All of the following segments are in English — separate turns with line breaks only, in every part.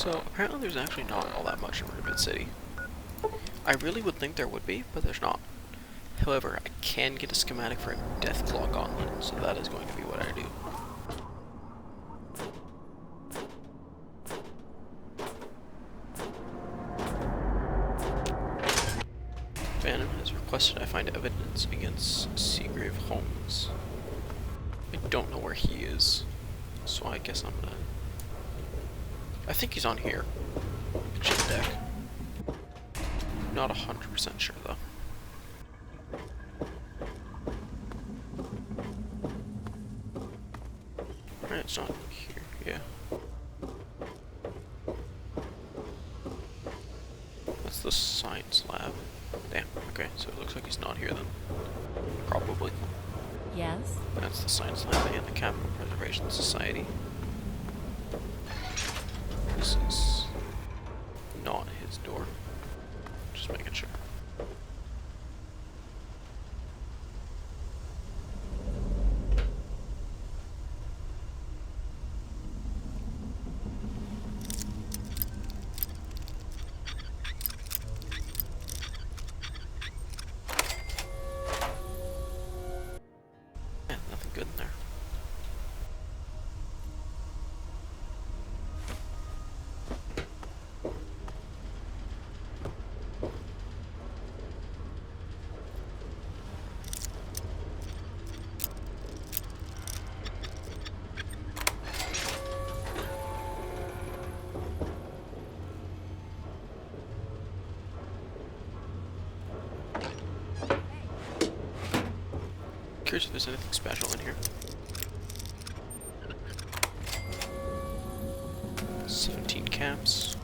So, apparently there's actually not all that much in Ribbit City. I really would think there would be, but there's not. However, I can get a schematic for a Deathclaw Gauntlet, so that is going to be what I do. Phantom has requested I find evidence against Seagrave Holmes. I don't know where he is, so I guess I'm gonna... I think he's on here. Chip deck. Not 100% sure though. Alright, it's not here, yeah. That's the science lab. Damn, okay, so it looks like he's not here then. Probably.
Yes?
That's the science lab and the Capital Preservation Society. This is not his door. Just making sure. Yeah, nothing good in there. Curious if there's anything special in here. 17 caps.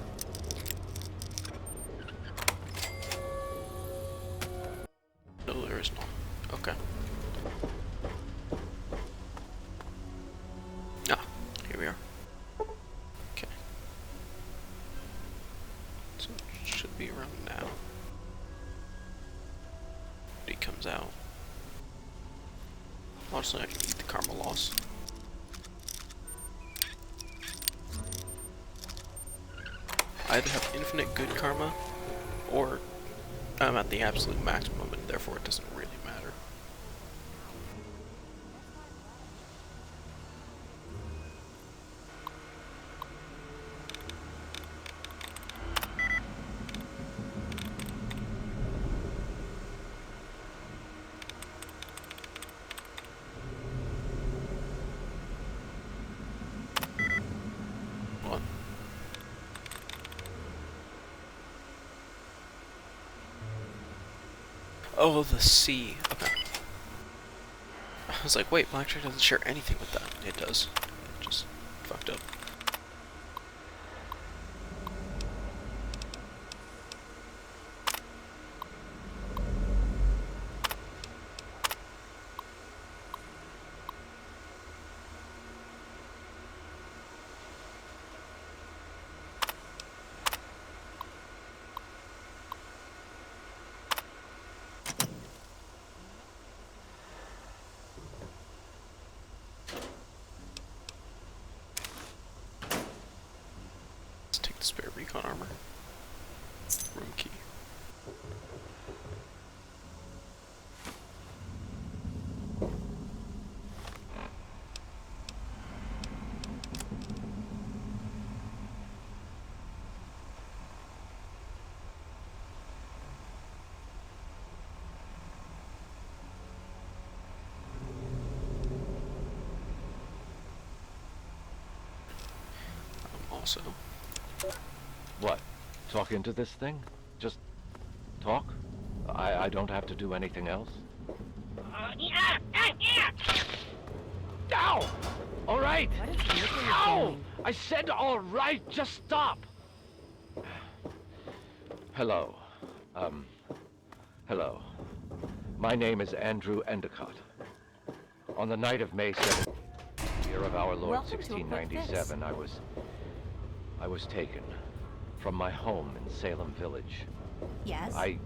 No, there is not. Okay. Ah, here we are. Okay. So it should be around now. He comes out. Honestly, I can eat the karma loss. I either have infinite good karma, or I'm at the absolute maximum, and therefore it doesn't really matter. What? Oh, the sea. Okay. I was like, wait, Blackjack doesn't share anything with that. It does. Just fucked up. Let's take the spare recon armor. Room key. Also,
What? Talk into this thing? Just talk? I don't have to do anything else? Ow! All right!
What is the look you're
Ow!
feeling?
I said all right, just stop! Hello. Hello. My name is Andrew Endicott. On the night of May 7th, year of our Lord
Welcome to a quick
1697, I was taken from my home in Salem Village.
Yes?
I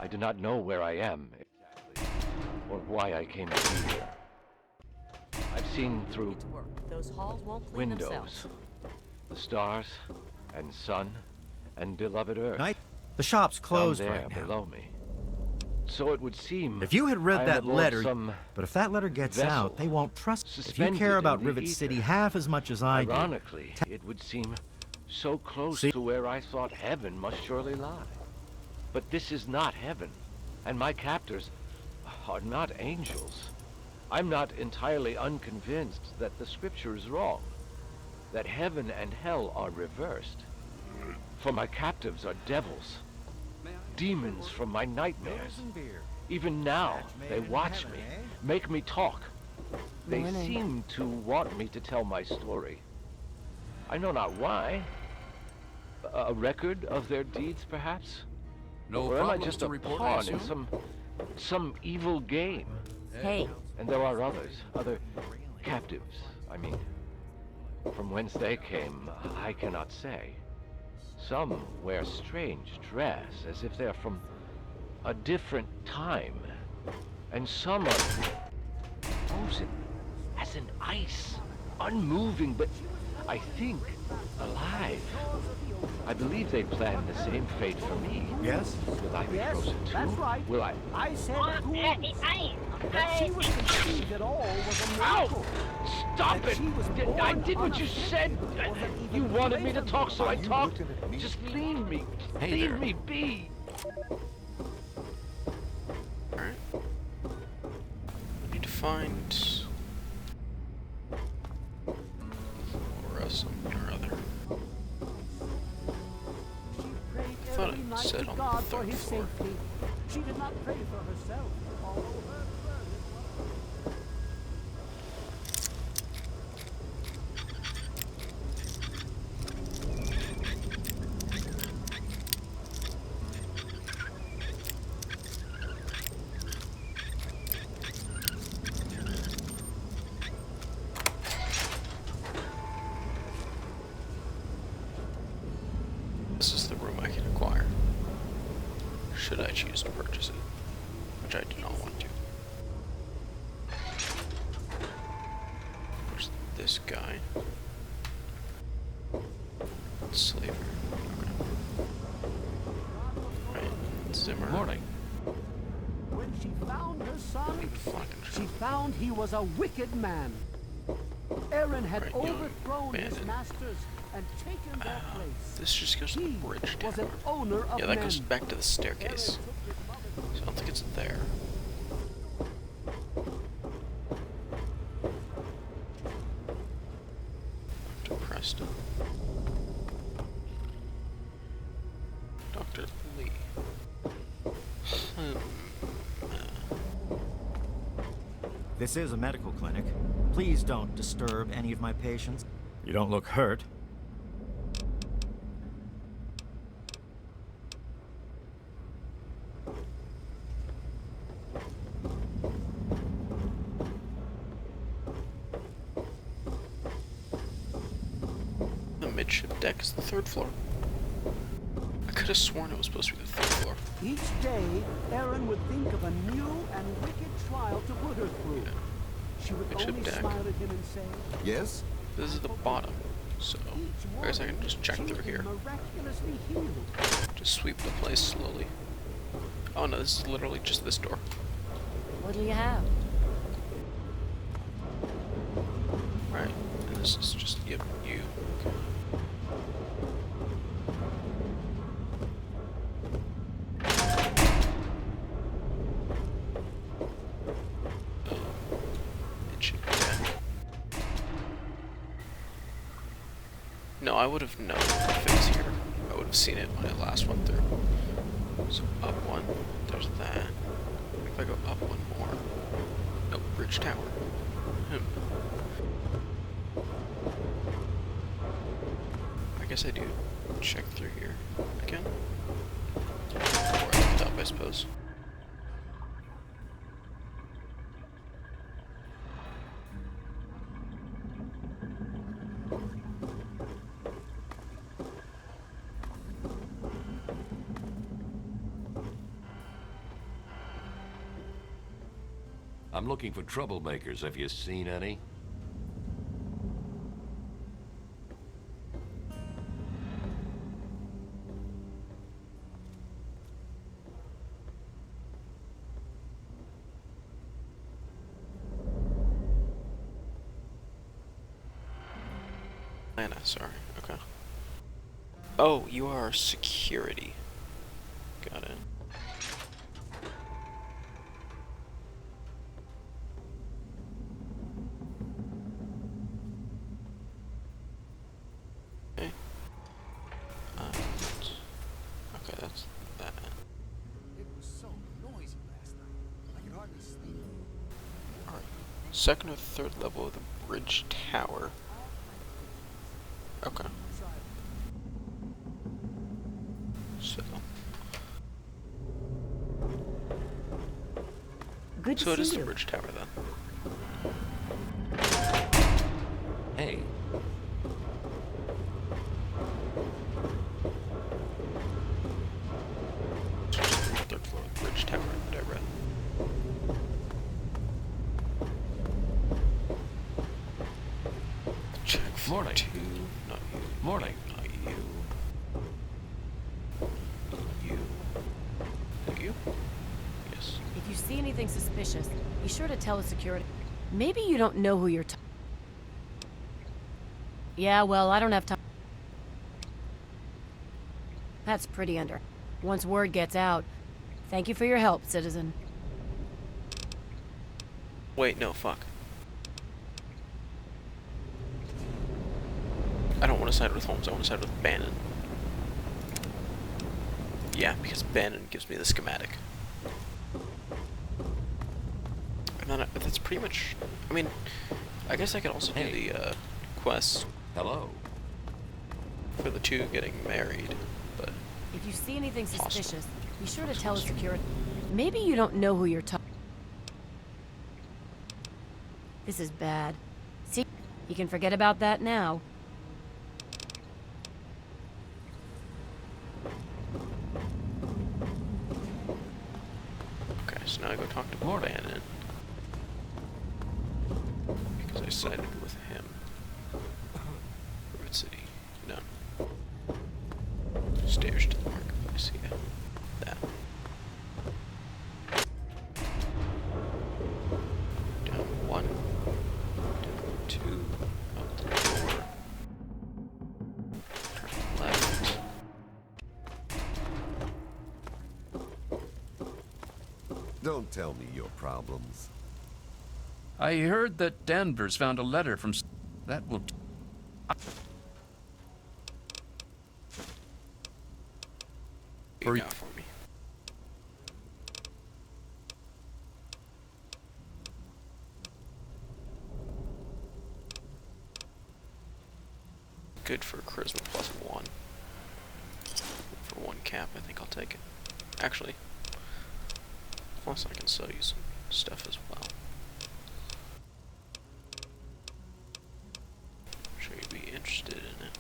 do not know where I am exactly, or why I came to be here. I've seen through
Get to work. Those halls won't clean
windows,
themselves.
The stars, and sun, and beloved Earth.
Night? The shop's closed
down there
right now.
below me. So it would seem.
If you had read
I'm
that
aboard
letter,
some
but if that letter gets
vessel
out, they won't trust it. If you
suspended
care about
in the
Rivet
ether.
City half as much as I do.
Ironically, it would seem so close
See?
to where I thought heaven must surely lie. But this is not heaven, and my captors are not angels. I'm not entirely unconvinced that the scripture is wrong, that heaven and hell are reversed. For my captives are devils, demons from my nightmares. Even now, they watch me, make me talk. They
Morning.
seem to want me to tell my story. I know not why. A record of their deeds, perhaps?
No
Or am I
problems
just
to
a
report, I
pawn in
assume?
some evil game?
Hey,
And there are others, other captives, I mean. From whence they came, I cannot say. Some wear strange dress, as if they're from a different time. And some are frozen as in ice, unmoving, but I think alive. I believe they planned the same fate for me.
Yes?
Will I be
Yes,
frozen too?
that's right.
Will I?
I said once that she was conceived at all was a miracle.
Ow! Stop
That
it!
she was
I
born
did what you said!
unaffected, or that even
You wanted me to
greater
talk, so I
miracle.
talked. Just leave me.
Hey
leave
there.
me be.
Alright. I need to find or something or other.
She prayed
I thought
every
it
night
said
to
on the
God for
third
his
floor.
safety. She did not pray for herself, although her prayer was
This is the room I can acquire. Should I choose to purchase it, which I do not want to. There's this guy. Slaver. Okay. Right. Zimmer.
Morning.
when she found her son,
Flankenstein.
she found he was a wicked man. Aaron had
Right, young,
overthrown his
abandoned.
masters and taken their place.
This just goes to the
He
bridge
was
tower.
an owner of
Yeah, that
men.
goes back to the staircase.
Aaron took his mother's
So I don't think it's there. Dr. Preston. Dr. Lee.
This is a medical clinic. Please don't disturb any of my patients. You don't look hurt.
The midship deck is the third floor. I could have sworn it was supposed to be the third floor.
Each day, Aaron would think of a new and wicked trial to put her through. She would
Midship
only
deck.
smile at him and say,
Yes?
This is the bottom, so I guess I can just check
she
through
would be
here.
miraculously healed.
Just sweep the place slowly. Oh no, this is literally just this door.
what do you have?
Right, and this is just, yep, you. Okay. Midship deck. No, I would have known if it was here. I would have seen it when I last went through. So up one, there's that. If I go up one more, no, bridge tower. I guess I do check through here again. Or I looked up, I suppose.
I'm looking for troublemakers. Have you seen any?
Anna, sorry. Okay. Oh, you are security. Got it. Okay. Okay, that's that.
It was so noisy last night. I could hardly sleep.
Alright. Second or third level of the bridge tower. Okay. So.
Good to
So it is
see
the
you.
bridge tower then.
Hey.
Third floor of the bridge tower that I read. Check for
Morning.
2. Not you.
Morning.
Not you. You. Not you? Yes.
If you see anything suspicious, be sure to tell the security. Maybe you don't know who you're talking. Yeah, well, I don't have time. That's pretty under. Once word gets out. Thank you for your help, citizen.
Wait, no, fuck. I don't want to side with Holmes, I want to side with Bannon. Yeah, because Bannon gives me the schematic. And then that's pretty much... I mean, I guess I could also do the quest
Hello.
for the two getting married, but...
If you see anything
Possible.
suspicious, be sure to tell the security. Maybe you don't know who you're talking. This is bad. See, you can forget about that now.
Okay, so now I go talk to Bannon. Because I sided with him. Rivet City. No. Stairs to the marketplace, yeah. That. Down 1. Down 2. Up the door. Turn left.
Don't tell me your problems.
I heard that Danvers found a letter from... That will...
You got for me. Good for charisma +1. For 1 cap, I think I'll take it. Actually, plus I can sell you some stuff as well. I'm sure you'd be interested in it.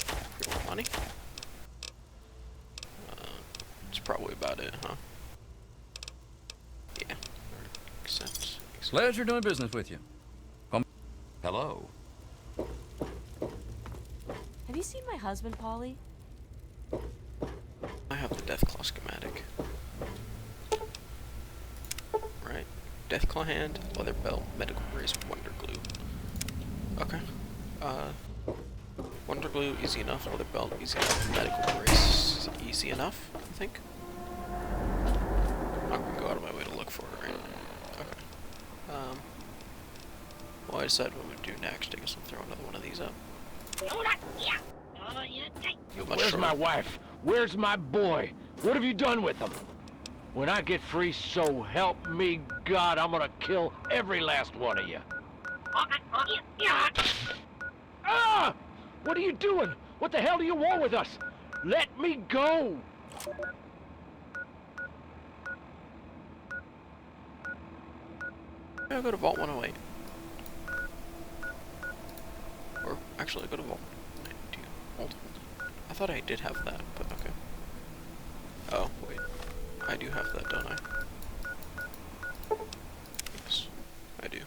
For more money? That's probably about it, huh? Yeah. Accept.
Pleasure doing business with you.
Hello.
Have you seen my husband, Polly?
I have the Deathclaw schematic. Right. Deathclaw hand, leather belt, medical brace, wonder glue. Okay. Wonder glue, easy enough. Leather belt, easy enough. Medical brace, easy enough, I think. I'm not gonna go out of my way to look for it right now. Okay. Well, I decided what I'm gonna do next. I guess I'll throw another one of these up.
Where's my wife? Where's my boy? What have you done with them? When I get free, so help me God, I'm gonna kill every last one of you. Ah! What are you doing? What the hell do you want with us? Let me go!
I'll go to Vault 108. Or, actually, I'll go to Vault 92. Hold on. I thought I did have that, but okay. Oh, wait. I do have that, don't I? Yes, I do.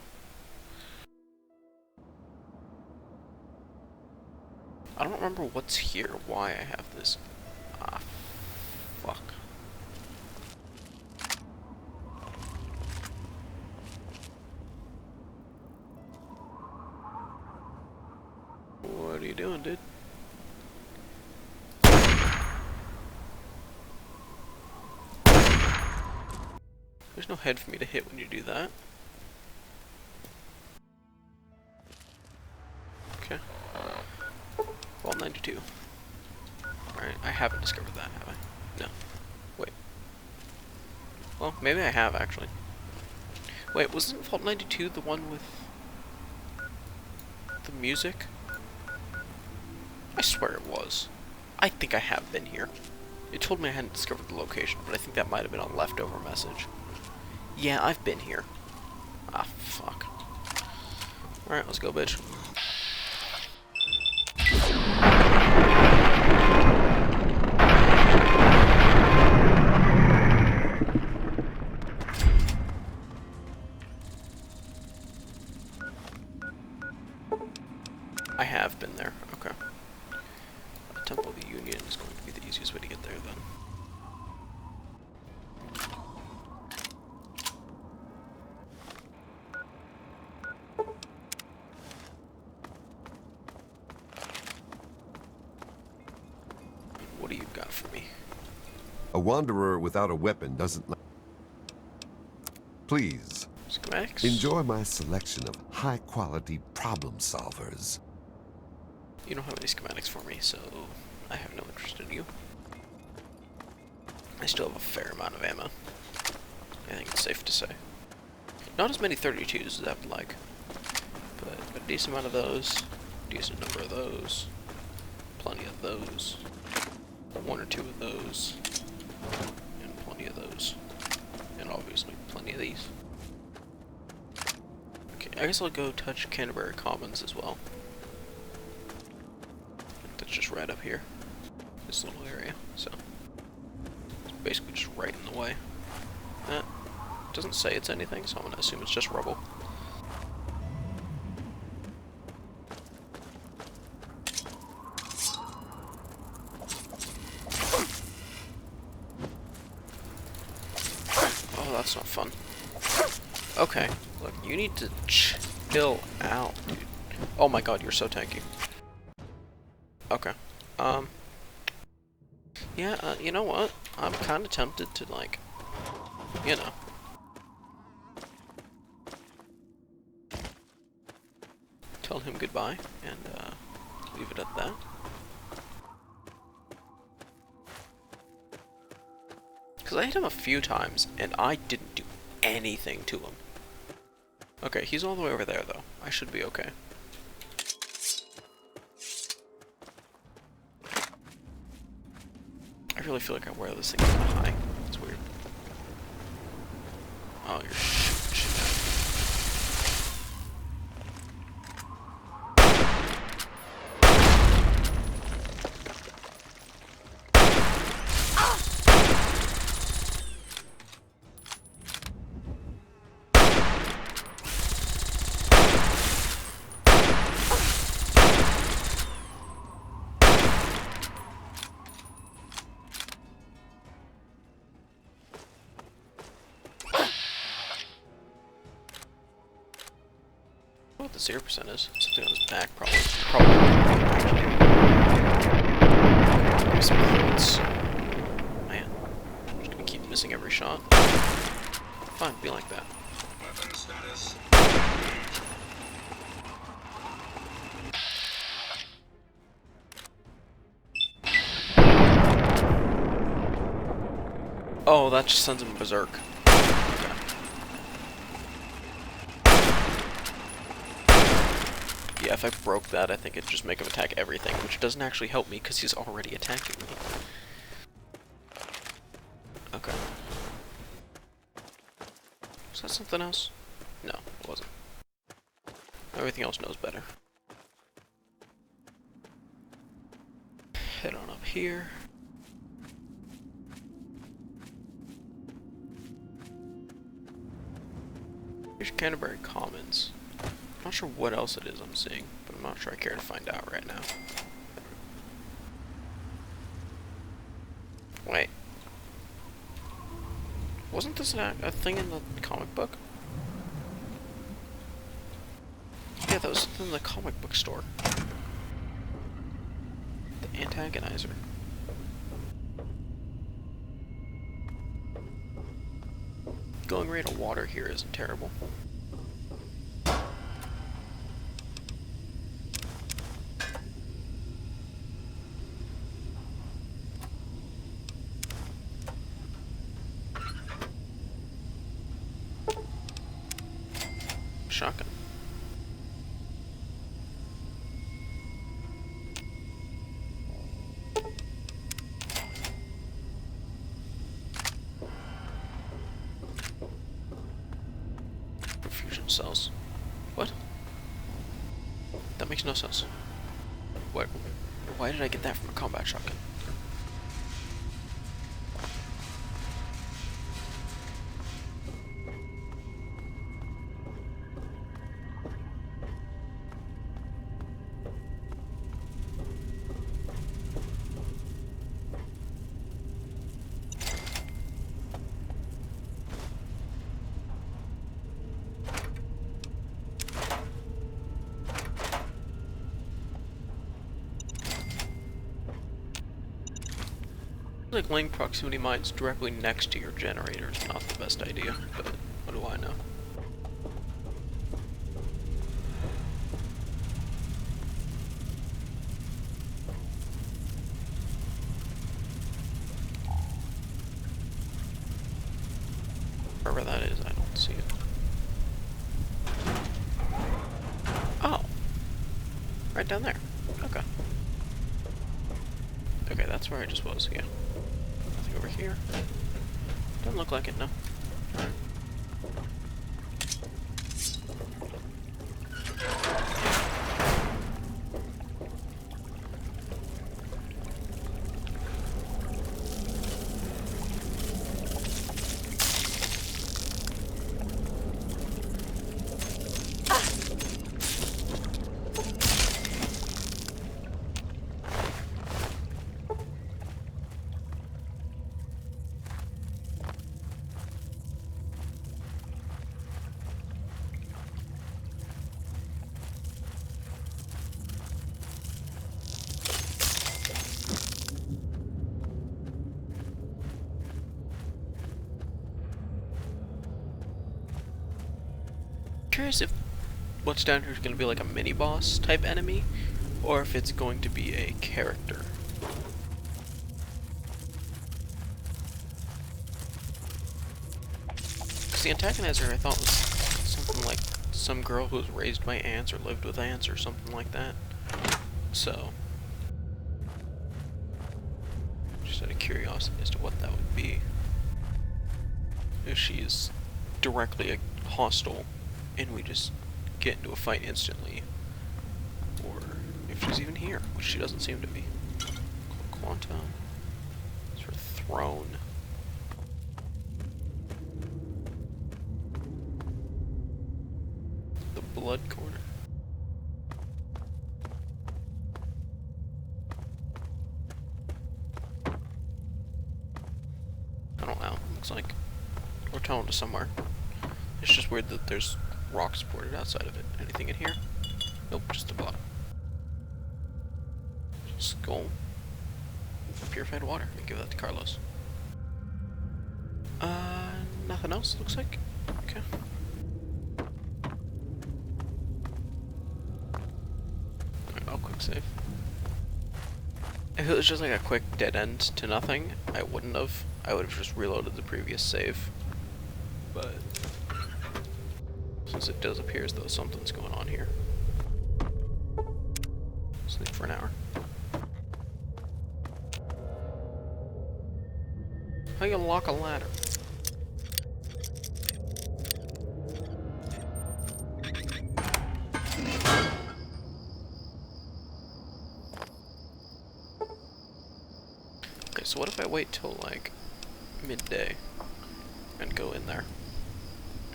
I don't remember what's here, why I have this. Ah, fuck. What are you doing, dude? There's no head for me to hit when you do that. Okay. Vault 92. Alright, I haven't discovered that, have I? No. Wait. Well, maybe I have, actually. Wait, wasn't Vault 92 the one with the music? I swear it was. I think I have been here. It told me I hadn't discovered the location, but I think that might have been a leftover message. Yeah, I've been here. Ah, fuck. Alright, let's go, bitch. I have been there. Okay. Temple of the Union is going to be the easiest way to get there, then. What do you got for me?
A wanderer without a weapon doesn't like... Please,
Schematics?
enjoy my selection of high-quality problem solvers.
You don't have any schematics for me, so I have no interest in you. I still have a fair amount of ammo. I think it's safe to say. Not as many 32s as I would like, but a decent amount of those, decent number of those, plenty of those, one or two of those, and plenty of those, and obviously plenty of these. Okay, I guess I'll go touch Canterbury Commons as well. That's just right up here, this little area, so it's basically just right in the way. That doesn't say it's anything, so I'm gonna assume it's just rubble. Oh, that's not fun. Okay, look, you need to chill out, dude. Oh my god, you're so tanky. Okay. Yeah, you know what? I'm kind of tempted to, like, you know. Tell him goodbye, and, leave it at that. Because I hit him a few times, and I didn't do anything to him. Okay, he's all the way over there, though. I should be okay. I really feel like I wear this thing kind of high. It's weird. Oh, you're shit. What the 0% is? Something on his back, probably. Give me some points. Man, I'm just gonna keep missing every shot. Fine, be like that.
Weapon status.
Oh, that just sends him berserk. Yeah, if I broke that, I think it'd just make him attack everything, which doesn't actually help me because he's already attacking me. Okay. Was that something else? No, it wasn't. Everything else knows better. Head on up here. Here's Canterbury Commons. I'm not sure what else it is I'm seeing, but I'm not sure I care to find out right now. Wait. Wasn't this a thing in the comic book? Yeah, that was in the comic book store. AntAgonizer. Going rate of water here isn't terrible. Shotgun. Fusion cells. What? That makes no sense. What? Why did I get that from a combat shotgun? Like laying proximity mines directly next to your generator is not the best idea, but what do I know? Wherever that is, I don't see it. Oh! Right down there. Okay. Okay, that's where I just was, yeah. Nothing over here. Doesn't look like it, no. Alright. Curious if what's down here is going to be like a mini boss type enemy, or if it's going to be a character. Because the AntAgonizer I thought was something like some girl who was raised by ants or lived with ants or something like that. So, just out of curiosity as to what that would be. If she's directly hostile and we just get into a fight instantly, or if she's even here, which she doesn't seem to be. Quantum. Sort of throne. The blood corner. I don't know. Looks like we're tunneled to somewhere. It's just weird that there's rock supported outside of it. Anything in here? Nope, just the bottom. Skull. Purified water. We give that to Carlos. Nothing else, looks like. Okay. Alright, I'll quick save. If it was just like a quick dead end to nothing, I wouldn't have. I would have just reloaded the previous save. But since it does appear as though something's going on here. Sleep for an hour. How you lock a ladder? Okay, so what if I wait till like midday and go in there?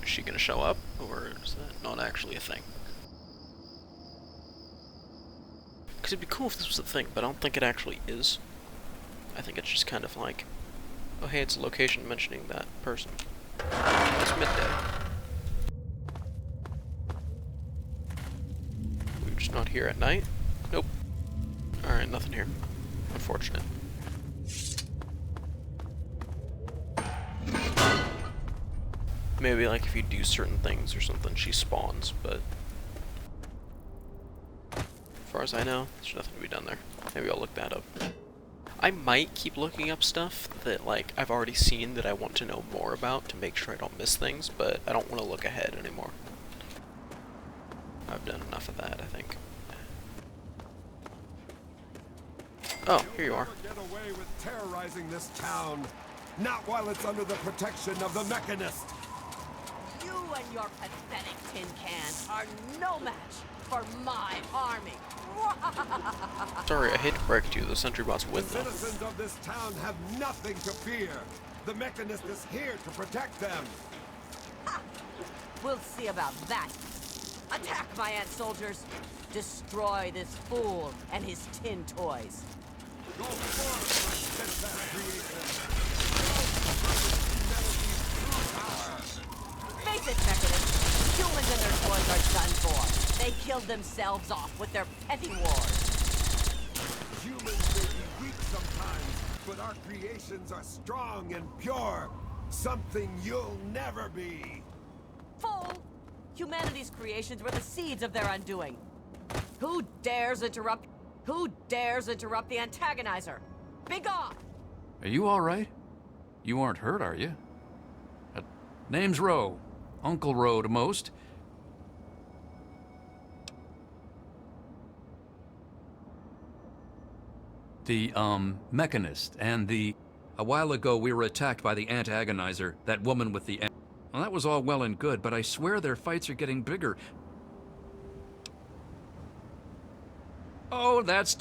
Is she gonna show up, or is that not actually a thing? Because it'd be cool if this was a thing, but I don't think it actually is. I think it's just kind of like, oh hey, it's a location mentioning that person. It's midday. We're just not here at night? Nope. Alright, nothing here. Unfortunate. Maybe like if you do certain things or something, she spawns, but as far as I know, there's nothing to be done there. Maybe I'll look that up. I might keep looking up stuff that like I've already seen that I want to know more about to make sure I don't miss things, but I don't want to look ahead anymore. I've done enough of that, I think. Oh, here you are.
Get away with terrorizing this town. Not while it's under the protection of the Mechanist.
You and your pathetic tin cans are no match for my army.
Sorry, I hate to break it to you, the sentry bots
The
win though.
citizens of this town have nothing to fear. The Mechanist is here to protect them.
We'll see about that. Attack my ant soldiers. Destroy this fool and his tin toys.
Go forth, my steadfast creation.
Face it, Mechanist. Humans and their toys are done for. They killed themselves off with their petty wars.
Humans may be weak sometimes, but our creations are strong and pure. Something you'll never be.
Fool! Humanity's creations were the seeds of their undoing. Who dares interrupt? Who dares interrupt the AntAgonizer? Be gone!
Are you all right? You aren't hurt, are you? Name's Rowe. Uncle Rowe to most. The, Mechanist, and the... A while ago, we were attacked by the AntAgonizer, that woman with the... Well, that was all well and good, but I swear their fights are getting bigger. Oh, that's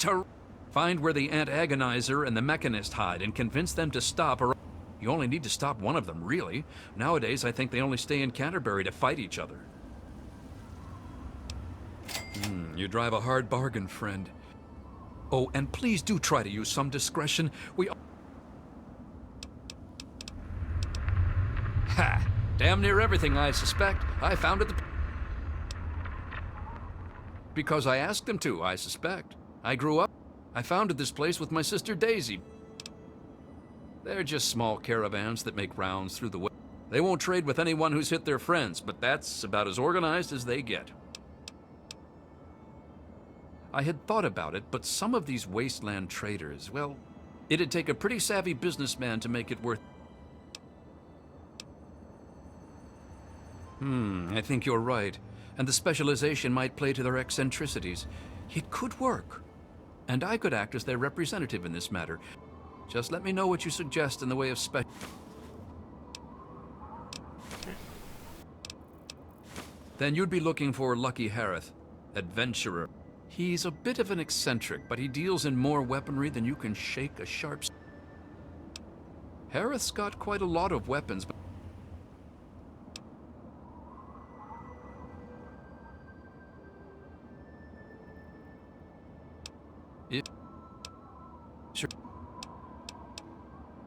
Find where the AntAgonizer and the Mechanist hide and convince them to stop, or... You only need to stop one of them, really. Nowadays, I think they only stay in Canterbury to fight each other. You drive a hard bargain, friend. Oh, and please do try to use some discretion. Ha! Damn near everything, I suspect. I found it because I asked them to, I suspect. I grew up. I founded this place with my sister Daisy. They're just small caravans that make rounds through the way. They won't trade with anyone who's hit their friends, but that's about as organized as they get. I had thought about it, but some of these wasteland traders, well, it'd take a pretty savvy businessman to make it worth... I think you're right. And the specialization might play to their eccentricities. It could work. And I could act as their representative in this matter. Just let me know what you suggest in the way of Then you'd be looking for Lucky Harith, adventurer. He's a bit of an eccentric, but he deals in more weaponry than you can shake a sharp... Harith's got quite a lot of weapons, but... Sure.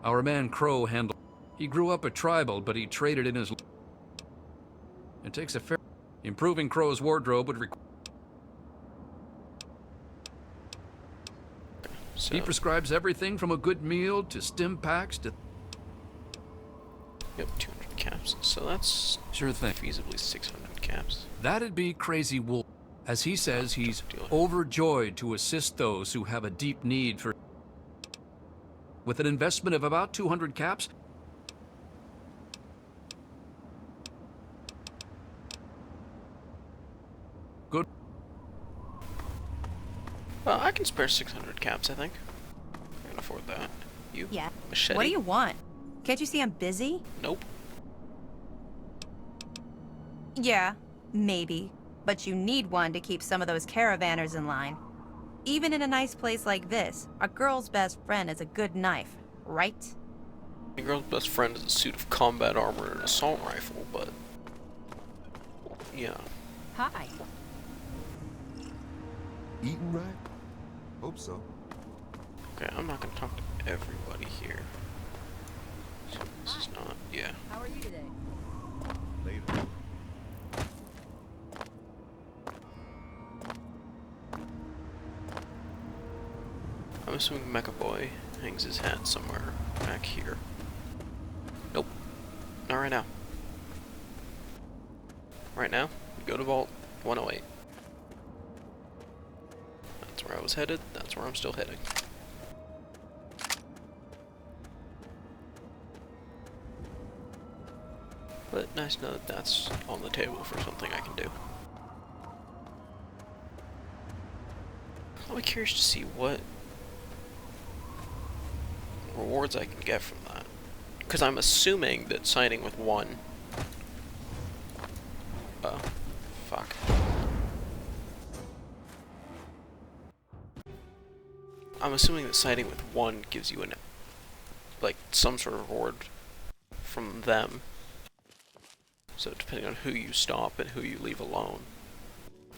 Our man Crow handled... He grew up a tribal, but he traded in his... It takes a fair... Improving Crow's wardrobe would require...
So,
He prescribes everything from a good meal to stim packs to...
yep, 200 caps. So that's
Sure thing.
feasibly 600 caps.
That'd be Crazy Wolf. As he says, he's overjoyed to assist those who have a deep need for... With an investment of about 200 caps... Good.
Well, I can spare 600 caps, I think. I can afford that. You?
Yeah.
Machete?
What do you want? Can't you see I'm busy?
Nope.
Yeah, maybe. But you need one to keep some of those caravanners in line. Even in a nice place like this, a girl's best friend is a good knife, right?
The girl's best friend is a suit of combat armor and an assault rifle, but... yeah.
Hi.
Eating right? Hope so.
Okay, I'm not gonna talk to everybody here. So this is not... yeah.
How are you today?
Later.
I'm assuming Mecha Boy hangs his hat somewhere back here. Nope. Not right now. Right now, we go to Vault 108. That's where I was headed, that's where I'm still heading. But nice to know that that's on the table for something I can do. I'll be curious to see what rewards I can get from that. Because I'm assuming that siding with one... fuck. I'm assuming that siding with one gives you like, some sort of reward from them. So depending on who you stop and who you leave alone.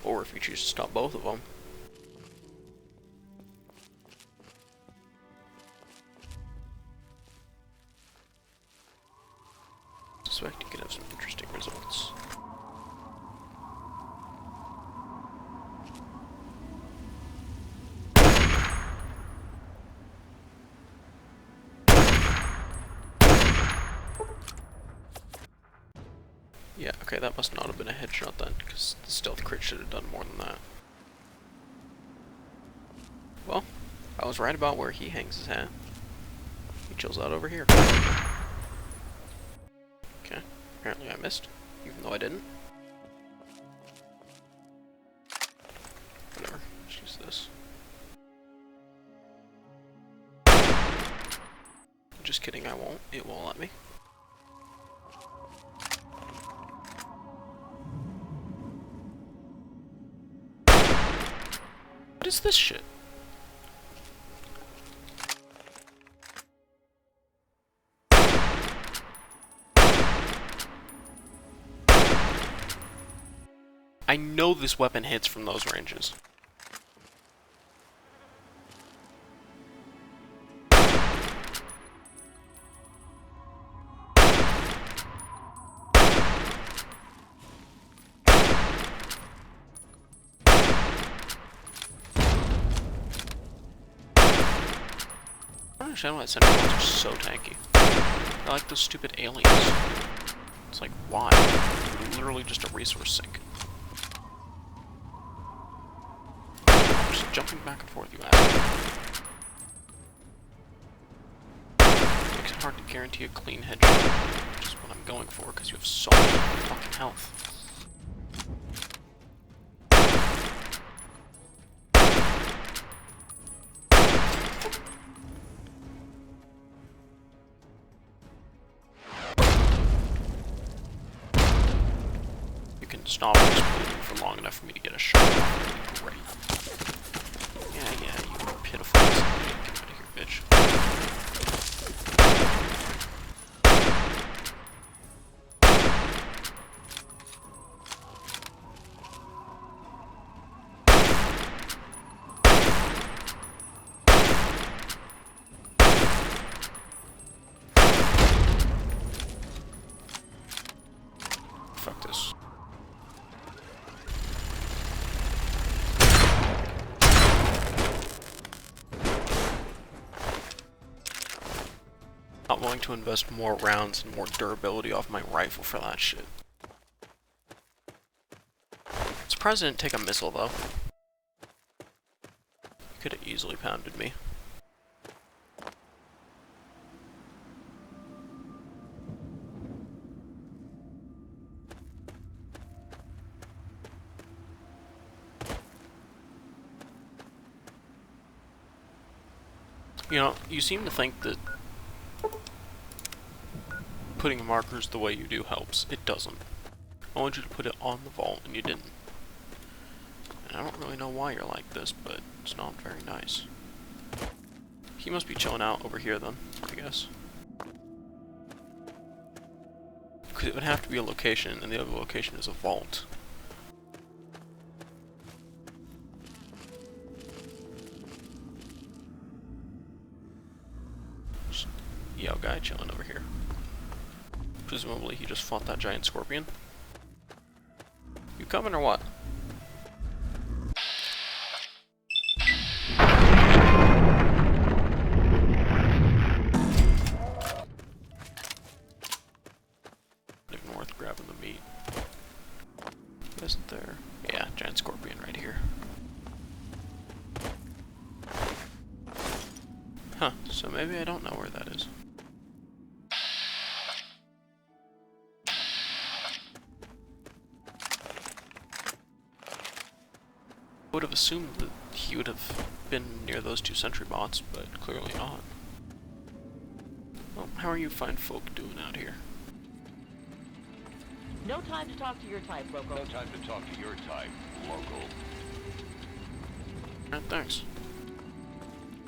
Or if you choose to stop both of them. I suspect you can have some interesting results. Yeah, okay, that must not have been a headshot then, because the stealth crit should have done more than that. Well, I was right about where he hangs his hat. He chills out over here. Okay, apparently I missed, even though I didn't. Whatever, let's use this. Just kidding, I won't. It won't let me. What is this shit? I know this weapon hits from those ranges. I don't understand why Sentinels are so tanky. They're like those stupid aliens. It's like, why? They're literally just a resource sink. Just jumping back and forth, you ass. Makes it hard to guarantee a clean headshot, which is what I'm going for, because you have so much fucking health. Stop exploding for long enough for me to get a shot off. That'd be great. Yeah, you pitiful. Get out of here, bitch. Fuck this. Not willing to invest more rounds and more durability off my rifle for that shit. Surprised I didn't take a missile though. Could have easily pounded me. You know, you seem to think that putting markers the way you do helps. It doesn't. I want you to put it on the vault, and you didn't. And I don't really know why you're like this, but it's not very nice. He must be chilling out over here then, I guess. Because it would have to be a location, and the other location is a vault. Just yo guy chilling over here. Presumably he just fought that giant scorpion. You coming or what? Huh, so maybe I don't know where that is. I would have assumed that he would have been near those 2 sentry bots, but clearly not. Well, how are you fine folk doing out here?
No time to talk to your type, Loco.
No time to talk to your type, local.
Alright, thanks.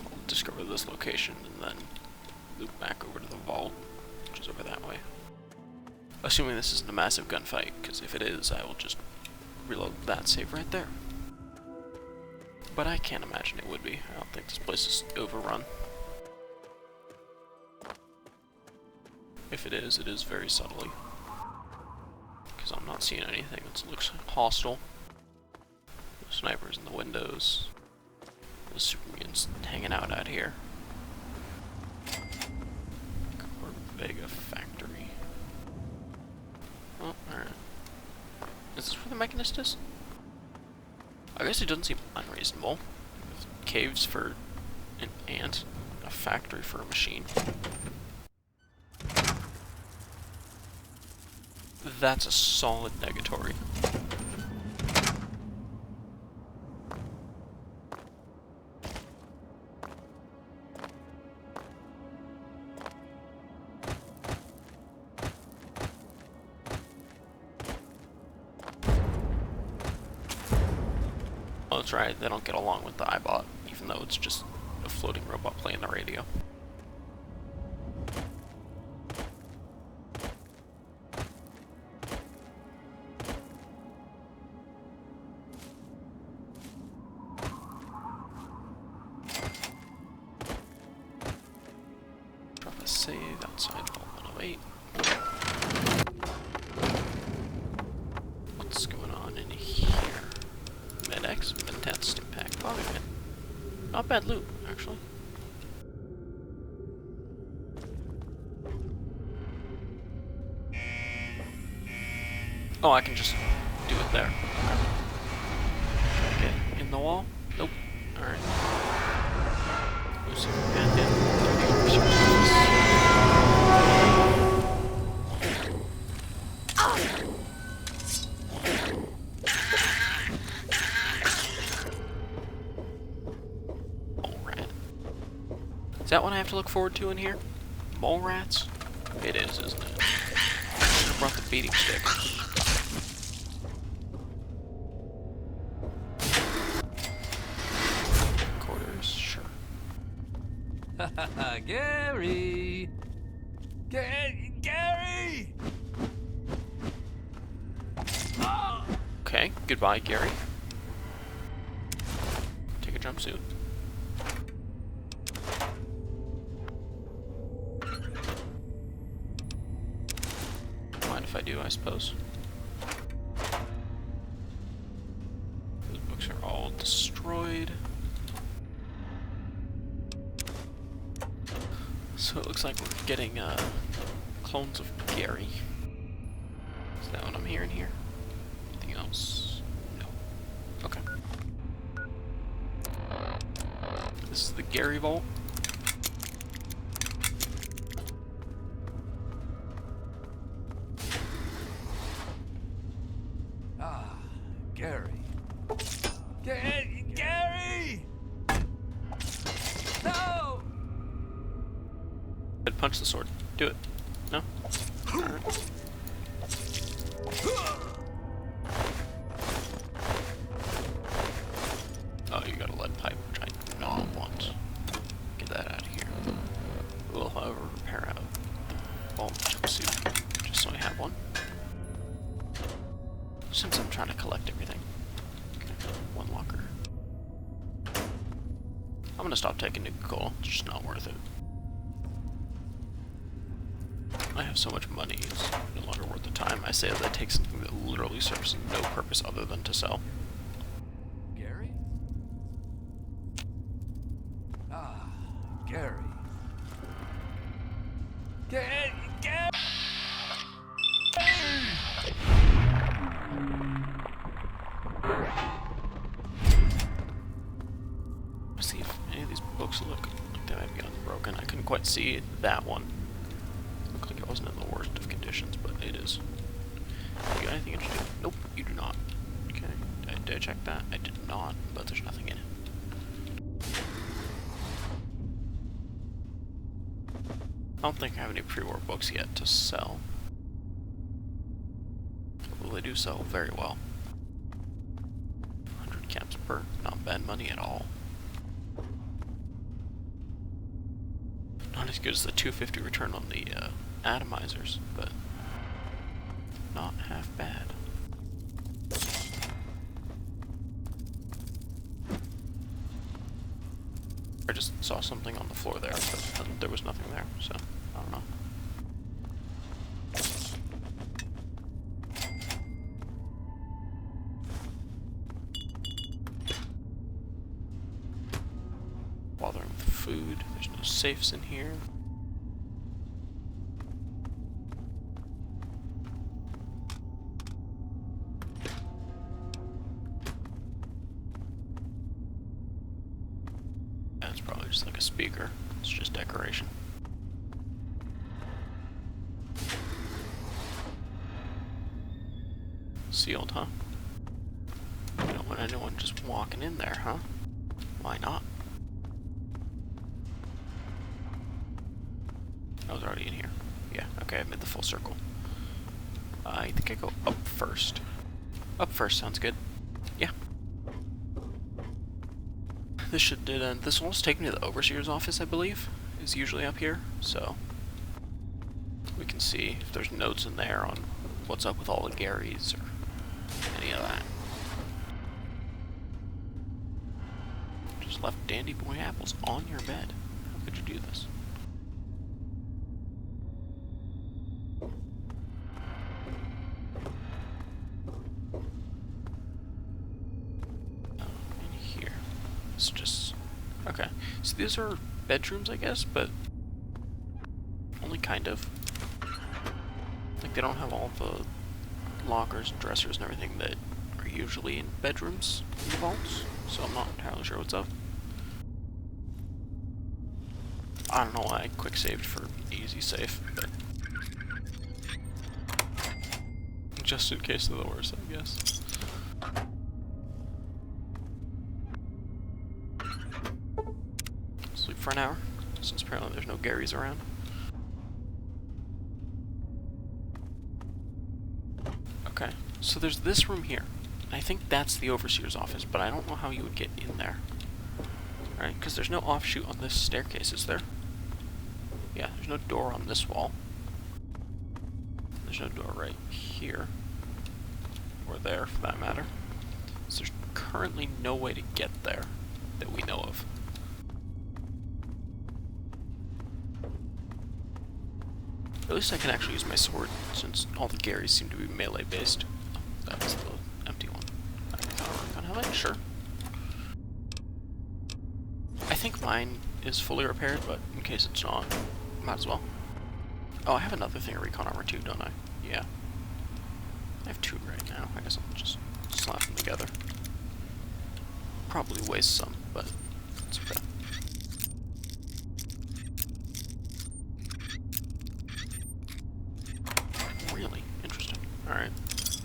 I'll discover this location and then loop back over to the vault, which is over that way. Assuming this isn't a massive gunfight, because if it is, I will just reload that save right there. But I can't imagine it would be. I don't think this place is overrun. If it is very subtly. Because I'm not seeing anything that looks hostile. No snipers in the windows. The super mutants hanging out here. Vega factory. Oh, alright. Is this where the Mechanist is? I guess it doesn't seem unreasonable. Caves for an ant, a factory for a machine. That's a solid negatory. Oh, that's right, they don't get along with the iBot, even though it's just a floating robot playing the radio. Drop a save outside Vault 108. What's going on in here? Med-X, Med-Tat, Stim Pack, Bobby Pin. Not bad loot, actually. Oh, I can just do it there. Okay. Get in the wall? Nope. Alright. Is that what I have to look forward to in here? Mole rats? It is, isn't it? I should have brought the beating stick. Quarters, sure.
Gary! Gary!
Okay, goodbye, Gary. Take a jumpsuit. Mind if I do, I suppose. Those books are all destroyed. So it looks like we're getting clones of Gary. Is that what I'm hearing here? Anything else? No. Okay. This is the Gary Vault.
Ah, Gary. Gary! No!
I'd punch the sword. Do it. No? Alright. Oh, you got a lead pipe, which I do not want. Get that out of here. We'll, however, repair out the bulb jumpsuit, just so I have one. Since I'm trying to collect everything. Okay, one locker. I'm gonna stop taking nuke coal, it's just not worth it. I have so much money, it's no longer worth the time. I say that I take something that literally serves no purpose other than to sell.
Gary? Ah, Gary. Gary!
Let's see if any of these books look they might be unbroken. I couldn't quite see that one. Looked like it wasn't in the worst of conditions, but it is. You got anything interesting? Nope, you do not. Okay, did I check that? I did not, but there's nothing in it. I don't think I have any pre-war books yet to sell. Well, they do sell very well. 100 caps per, not bad money at all. Not as good as the 250 return on the atomizers, but not half bad. I just saw something on the floor there, but there was nothing there, so I don't know. Bothering with food, there's no safes in here. That's probably just like a speaker. It's just decoration. Sealed, huh? You don't want anyone just walking in there, huh? Why not? I was already in here. Yeah, okay, I've made the full circle. I think I go up first. Up first sounds good. Yeah. This will also take me to the Overseer's office, I believe, is usually up here, so we can see if there's notes in there on what's up with all the Garys or any of that. Just left Dandy Boy apples on your bed. How could you do this? It's just... okay. So these are bedrooms, I guess, but only kind of. Like, they don't have all the lockers, dressers, and everything that are usually in bedrooms in the vaults, so I'm not entirely sure what's up. I don't know why I quick saved for easy save, but just in case of the worst, I guess. Sleep for an hour, since apparently there's no Garys around. Okay, so there's this room here. I think that's the Overseer's office, but I don't know how you would get in there. Alright, because there's no offshoot on this staircase, is there? Yeah, there's no door on this wall. There's no door right here. Or there, for that matter. So there's currently no way to get there that we know of. At least I can actually use my sword, since all the Garys seem to be melee based. Oh, that was the empty one. I have it? Sure. I think mine is fully repaired, but in case it's not, might as well. Oh, I have another thing of recon armor too, don't I? Yeah. I have 2 right now. I guess I'll just slap them together. Probably waste some, but it's okay. Really interesting. Alright.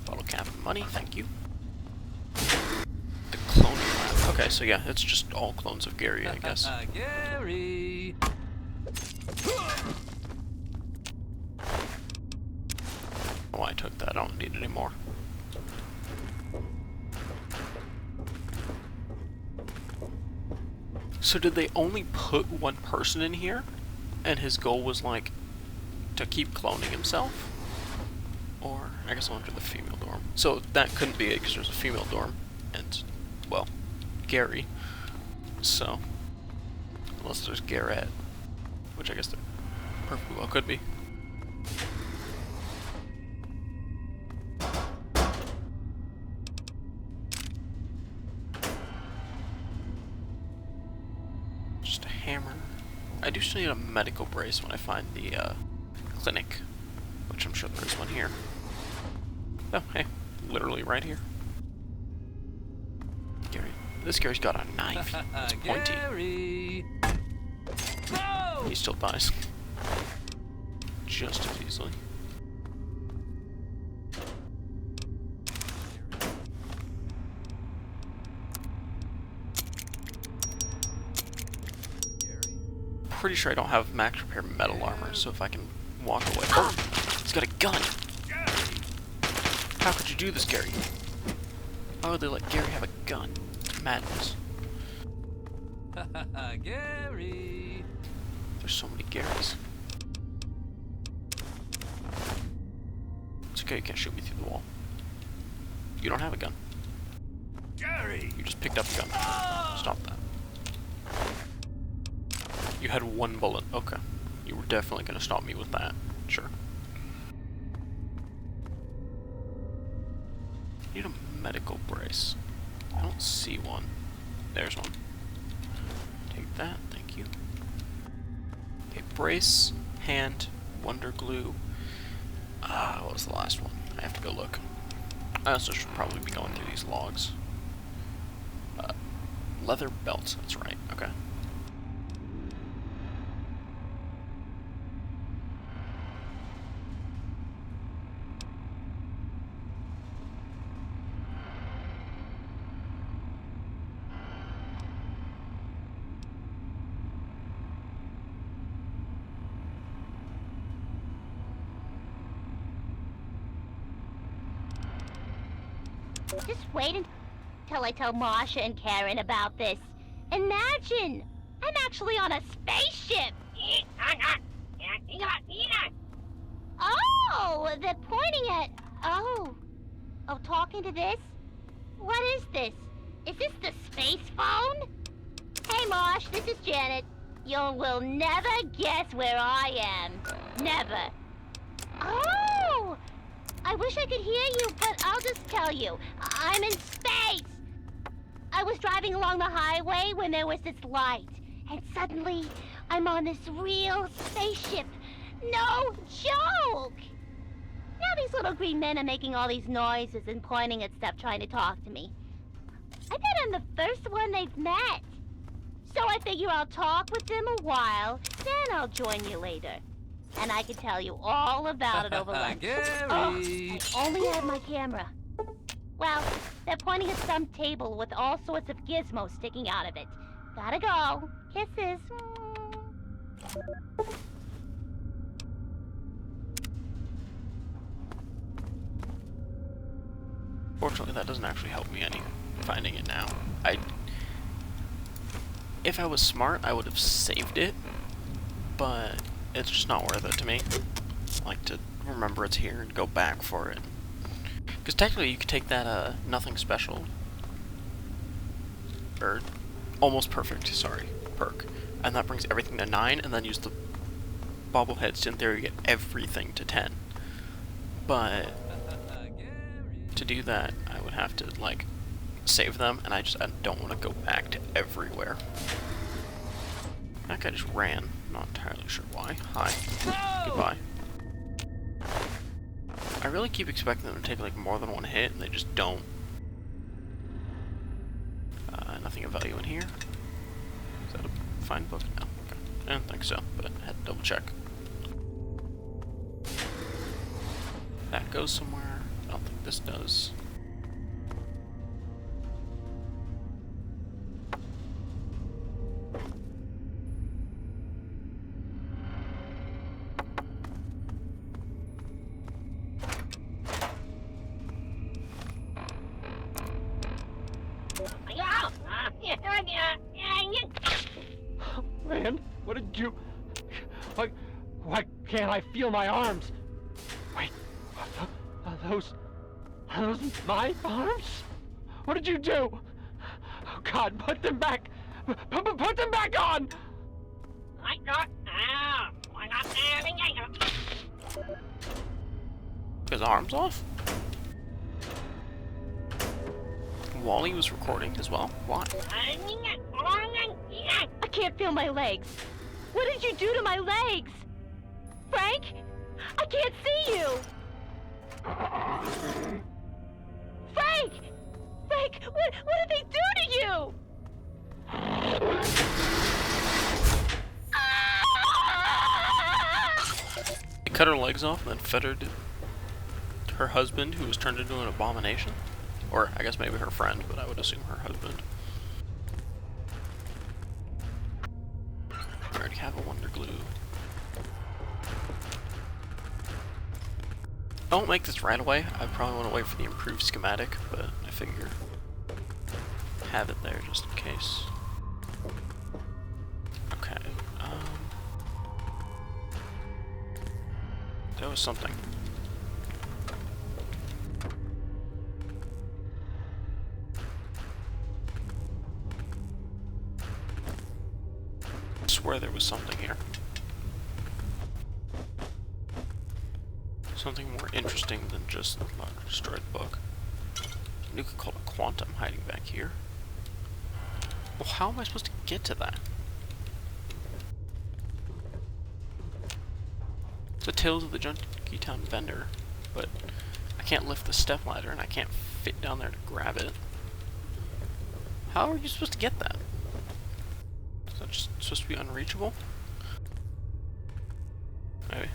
Bottle cap and money, thank you. The cloning lab. Okay, so yeah, it's just all clones of Gary, I guess.
Gary!
Oh, I took that. I don't need it anymore. So did they only put one person in here? And his goal was, like, to keep cloning himself? Or, I guess I'll enter the female dorm. So that couldn't be it, because there's a female dorm. And, well, Gary. So, unless there's Garrett. Which I guess there perfectly well could be. Just a hammer. I do still need a medical brace when I find the clinic, which I'm sure there is one here. Oh, hey, literally right here. Gary. This Gary's got a knife. It's pointy.
Gary!
he still dies. Just as easily. Pretty sure I don't have max repair metal armor, so if I can walk away. Oh! He's got a gun! How could you do this, Gary? Why would they let Gary have a gun? Madness.
Gary!
There's so many Garys. It's okay, you can't shoot me through the wall. You don't have a gun.
Gary!
You just picked up a gun. Stop that. You had one bullet. Okay. You were definitely gonna stop me with that. Sure. I need a medical brace. I don't see one. There's one. Take that, thank you. Okay, brace, hand, wonder glue. What was the last one? I have to go look. I also should probably be going through these logs. Leather belt, that's right, okay.
Just wait until I tell Masha and Karen about this. Imagine! I'm actually on a spaceship! Oh, they're pointing at... Oh, talking to this? What is this? Is this the space phone? Hey, Mosh, this is Janet. You will never guess where I am. Never. Oh! I wish I could hear you, but I'll just tell you. I'm in space! I was driving along the highway when there was this light, and suddenly I'm on this real spaceship. No joke! Now these little green men are making all these noises and pointing at stuff trying to talk to me. I bet I'm the first one they've met. So I figure I'll talk with them a while, then I'll join you later. And I can tell you all about it over lunch.
Gary!
Oh, I only have my camera. Well, they're pointing at some table with all sorts of gizmos sticking out of it. Gotta go. Kisses.
Fortunately, that doesn't actually help me any finding it now. If I was smart, I would have saved it, but it's just not worth it to me. I like to remember it's here and go back for it. Because technically you could take that nothing special, or almost perfect, sorry, perk, and that brings everything to 9, and then use the bobbleheads to in theory get everything to 10. But to do that, I would have to like save them, and I don't want to go back to everywhere. That guy just ran. Not entirely sure why. Hi. Goodbye. I really keep expecting them to take like more than one hit, and they just don't. Nothing of value in here. Is that a fine book? No. Okay. I don't think so, but I had to double check. That goes somewhere. I don't think this does.
Man, what did you... Why can't I feel my arms? Wait, are those my arms? What did you do? Oh God, put them back! Put them back on!
His arms off? Wally was recording as well. Why?
I can't feel my legs. What did you do to my legs? Frank? I can't see you! Frank! Frank, what did they do to you? Ah!
cut her legs off and then fettered her husband, who was turned into an abomination? Or, I guess maybe her friend, but I would assume her husband. I already have a Wonder Glue. I won't make this right away. I probably want to wait for the improved schematic, but I figure have it there just in case. Okay. There was something. I swear there was something here. Something more interesting than just a destroyed book. You could call it quantum hiding back here. Well, how am I supposed to get to that? The Tales of the Junkie Town vendor, but I can't lift the step ladder and I can't fit down there to grab it. How are you supposed to get that? Is that just supposed to be unreachable? Maybe.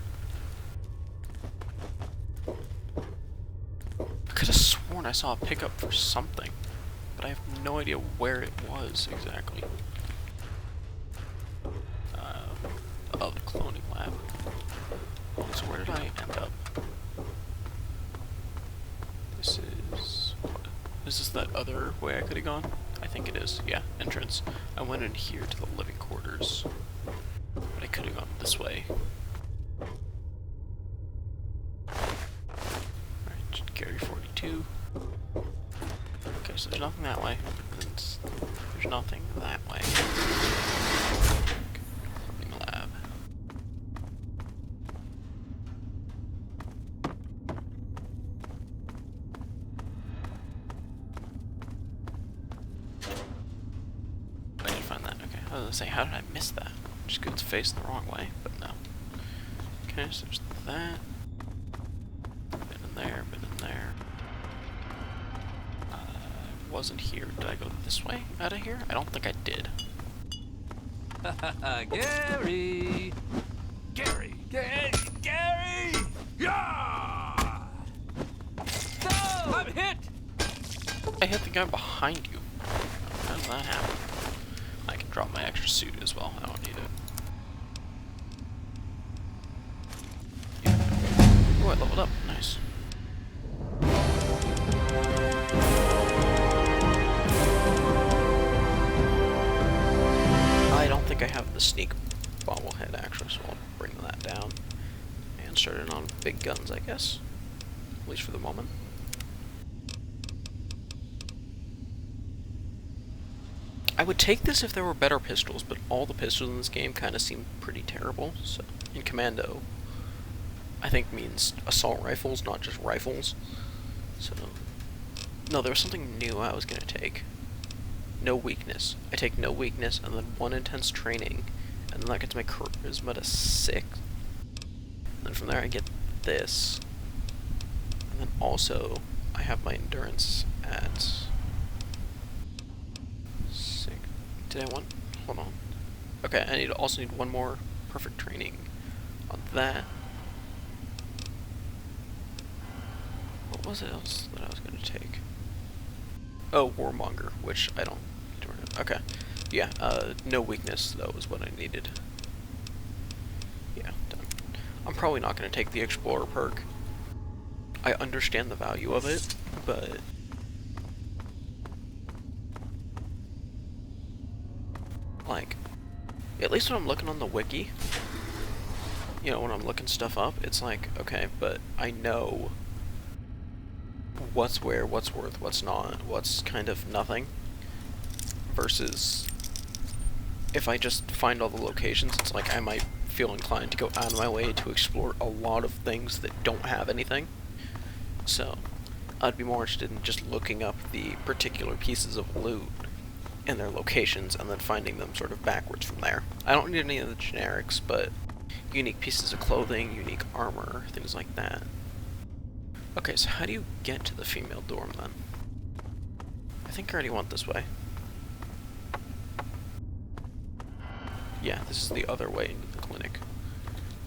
I could have sworn I saw a pickup for something, but I have no idea where it was exactly. Oh, the cloning lab. So where did I end up? This is... what? Is this that other way I could have gone? I think it is. Yeah, entrance. I went in here to the living quarters, but I could have gone this way. Alright, Gary 42. Okay, so there's nothing that way. There's nothing that way. Cloning lab. I did find that. Okay, I was gonna say, how did I miss that? Just because it's facing the wrong way, but no. Okay, so there's that. Been in there, been in there. Wasn't here. Did I go this way out of here? I don't think I did.
Gary! Gary! Gary! Yeah! No! I'm hit!
I hit the guy behind you. How does that happen? I can drop my extra suit as well. I don't need it. Yeah. Oh, I leveled up. Nice. I don't think I have the sneak bobblehead actually, so I'll bring that down and start it on big guns, I guess. At least for the moment. I would take this if there were better pistols, but all the pistols in this game kind of seem pretty terrible. So, in Commando, I think means assault rifles, not just rifles. So, no, there was something new I was going to take. No weakness. I take no weakness, and then 1 intense training, and then that gets my charisma to 6. And then from there I get this. And then also, I have my endurance at... Did I want? Hold on. Okay, I also need 1 more perfect training on that. What was it else that I was going to take? Oh, Warmonger, which I don't. Okay, yeah. No weakness though is what I needed. Yeah, done. I'm probably not going to take the Explorer perk. I understand the value of it, but. Like, at least when I'm looking on the wiki, you know, when I'm looking stuff up, it's like, okay, but I know what's where, what's worth, what's not, what's kind of nothing, versus if I just find all the locations, it's like I might feel inclined to go out of my way to explore a lot of things that don't have anything. So, I'd be more interested in just looking up the particular pieces of loot and their locations, and then finding them sort of backwards from there. I don't need any of the generics, but unique pieces of clothing, unique armor, things like that. Okay, so how do you get to the female dorm then? I think I already went this way. Yeah, this is the other way into the clinic,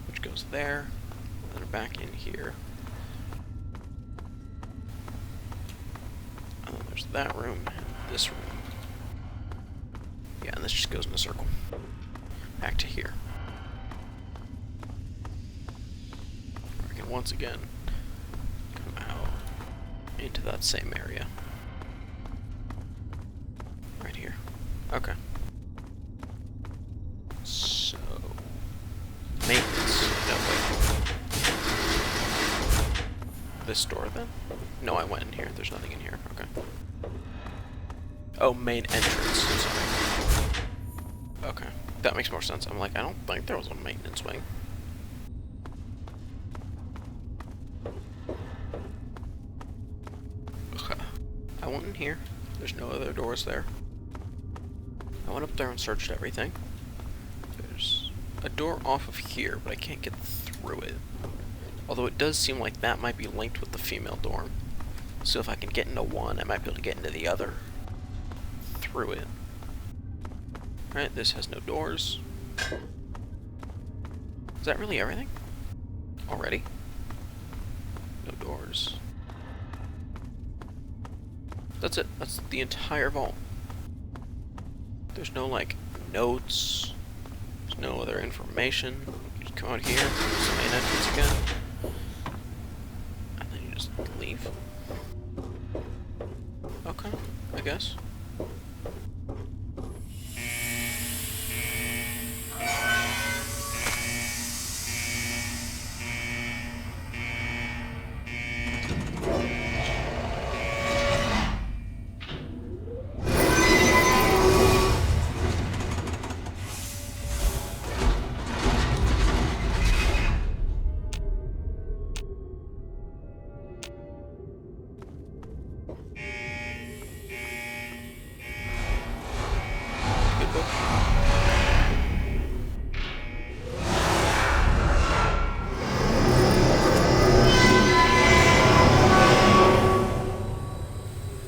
which goes there, then back in here. And then there's that room and this room. Yeah, and this just goes in a circle. Back to here. We can once again come out into that same area. Right here. Okay. So... maintenance. No, wait. This door, then? No, I went in here. There's nothing in here. Okay. Oh, main entrance. Sorry. Okay. That makes more sense. I'm like, I don't think there was a maintenance wing. Okay. I went in here. There's no other doors there. I went up there and searched everything. There's a door off of here, but I can't get through it. Although it does seem like that might be linked with the female dorm. So if I can get into one, I might be able to get into the other. Through it. Alright, this has no doors. Is that really everything? Already? No doors. That's it. That's the entire vault. There's no, like, notes. There's no other information. You just come out here, there's the main entrance again. And then you just leave. Okay, I guess.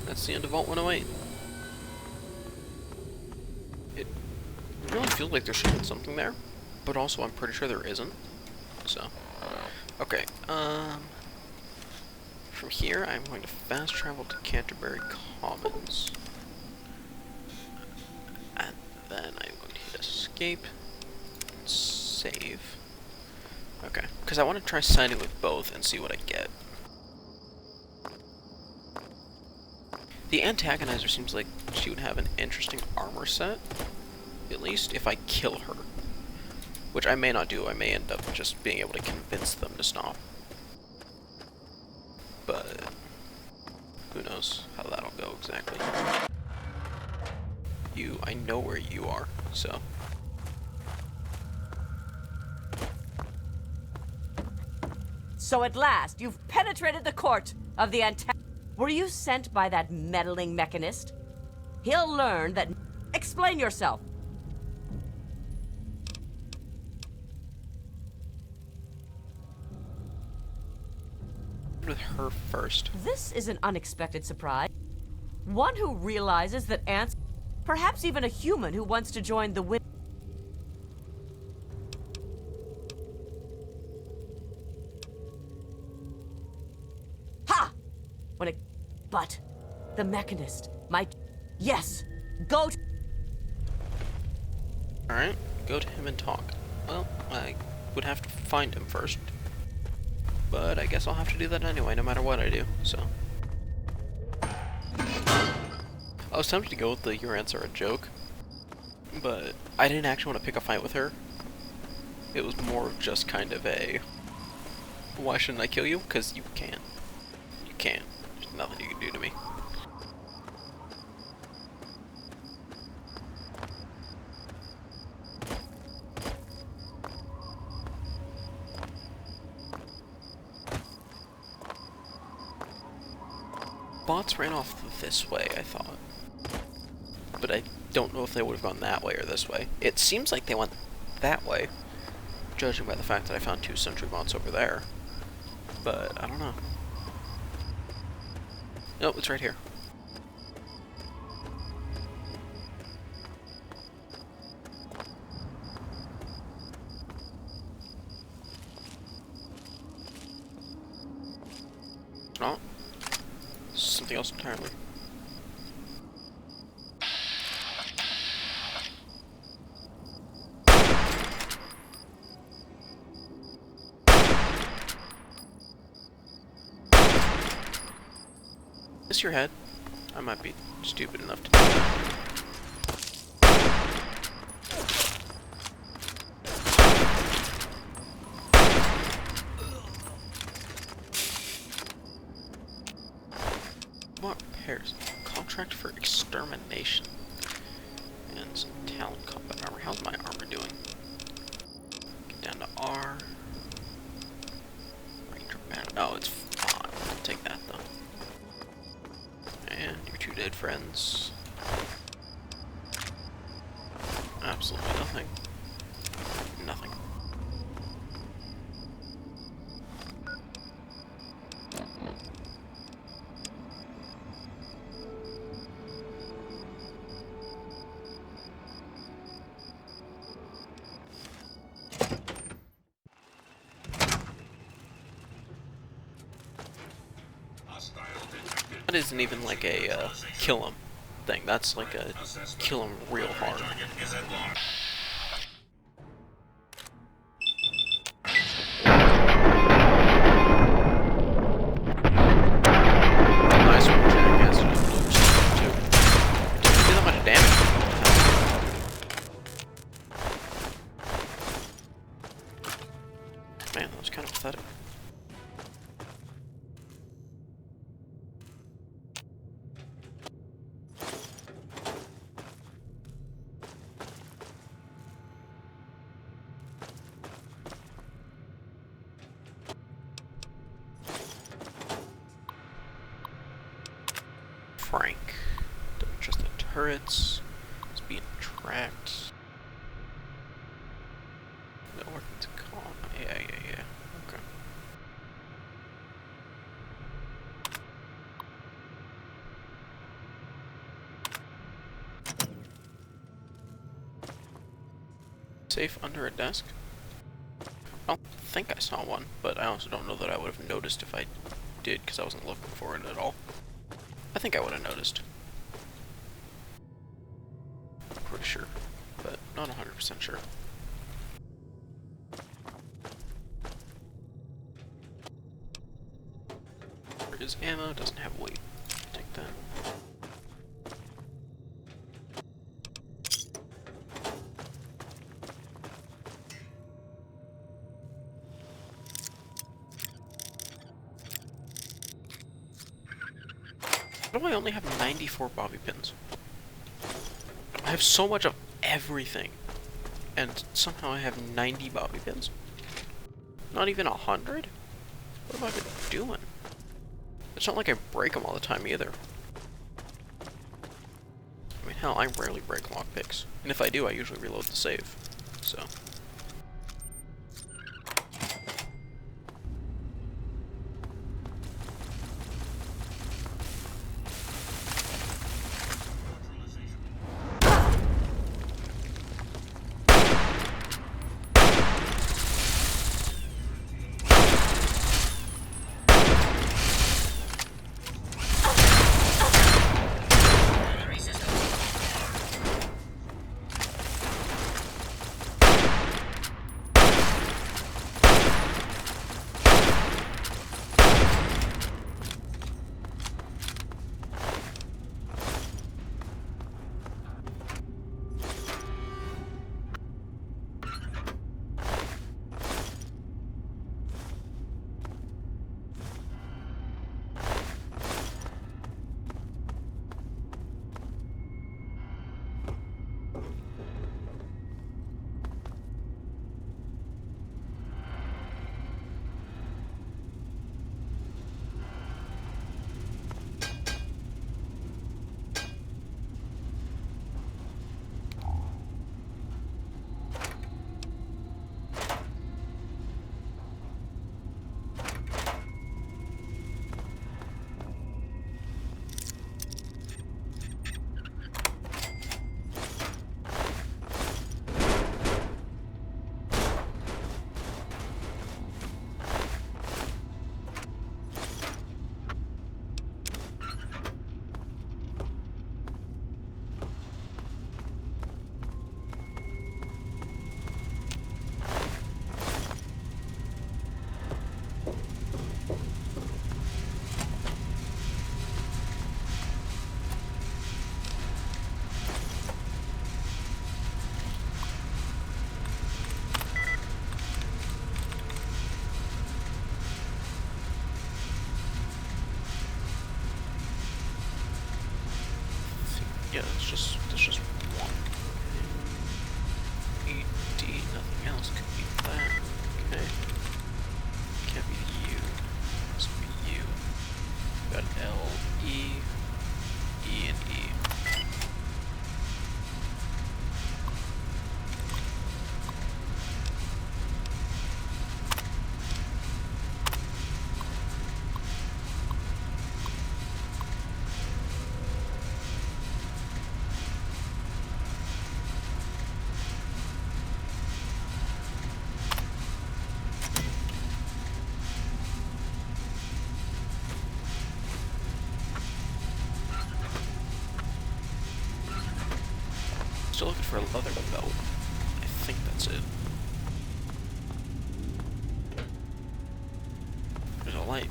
That's the end of Vault 108. It really feels like there should have been something there, but also I'm pretty sure there isn't. So, okay. From here, I'm going to fast travel to Canterbury Commons, and then I'm going to hit escape and save. Okay, because I want to try signing with both and see what I get. The AntAgonizer seems like she would have an interesting armor set, at least if I kill her. Which I may not do, I may end up just being able to convince them to stop. But who knows how that'll go exactly. I know where you are, so.
So at last, you've penetrated the court of the Were you sent by that meddling Mechanist? He'll learn that... Explain yourself!
With her first.
This is an unexpected surprise. One who realizes that ants... Perhaps even a human who wants to join the win... Ha! When it... But... The Mechanist might... Yes! Go to...
Alright, go to him and talk. Well, I would have to find him first. But I guess I'll have to do that anyway, no matter what I do, so. I was tempted to go with the your answer a joke, but I didn't actually want to pick a fight with her. It was more just kind of a, why shouldn't I kill you? Because you can't. You can't. There's nothing you can do to me. Bots ran off this way, I thought. But I don't know if they would have gone that way or this way. It seems like they went that way, judging by the fact that I found 2 sentry bots over there. But I don't know. Nope, it's right here. something else entirely. Is this your head? I might be stupid enough to do that. What repairs? Contract for extermination. And some talent combat armor. How's my armor doing? Get down to R. Ranger banner. Oh, it's fine. I'll take that though. And your 2 dead friends. Absolutely nothing. Nothing. That isn't even like a kill him thing. That's like a kill him real hard. Nice one, jackass. Too. Didn't do that much damage. Man, that was kind of pathetic. Frank. Don't trust the turrets. It's being tracked. No working to call. Yeah. Okay. Safe under a desk? I don't think I saw one, but I also don't know that I would have noticed if I did, because I wasn't looking for it at all. I think I would have noticed. Pretty sure, but not 100% sure. There is ammo, doesn't have weight. Take that. Why do I only have 94 bobby pins? I have so much of everything, and somehow I have 90 bobby pins? Not even 100? What have I been doing? It's not like I break them all the time either. I mean, hell, I rarely break lockpicks. And if I do, I usually reload the save. So... that's just one. ED, nothing else. Could be that. Okay. Can't be U. Must be U. Got L, E, E, and E. Still looking for a leather belt. I think that's it. There's a light.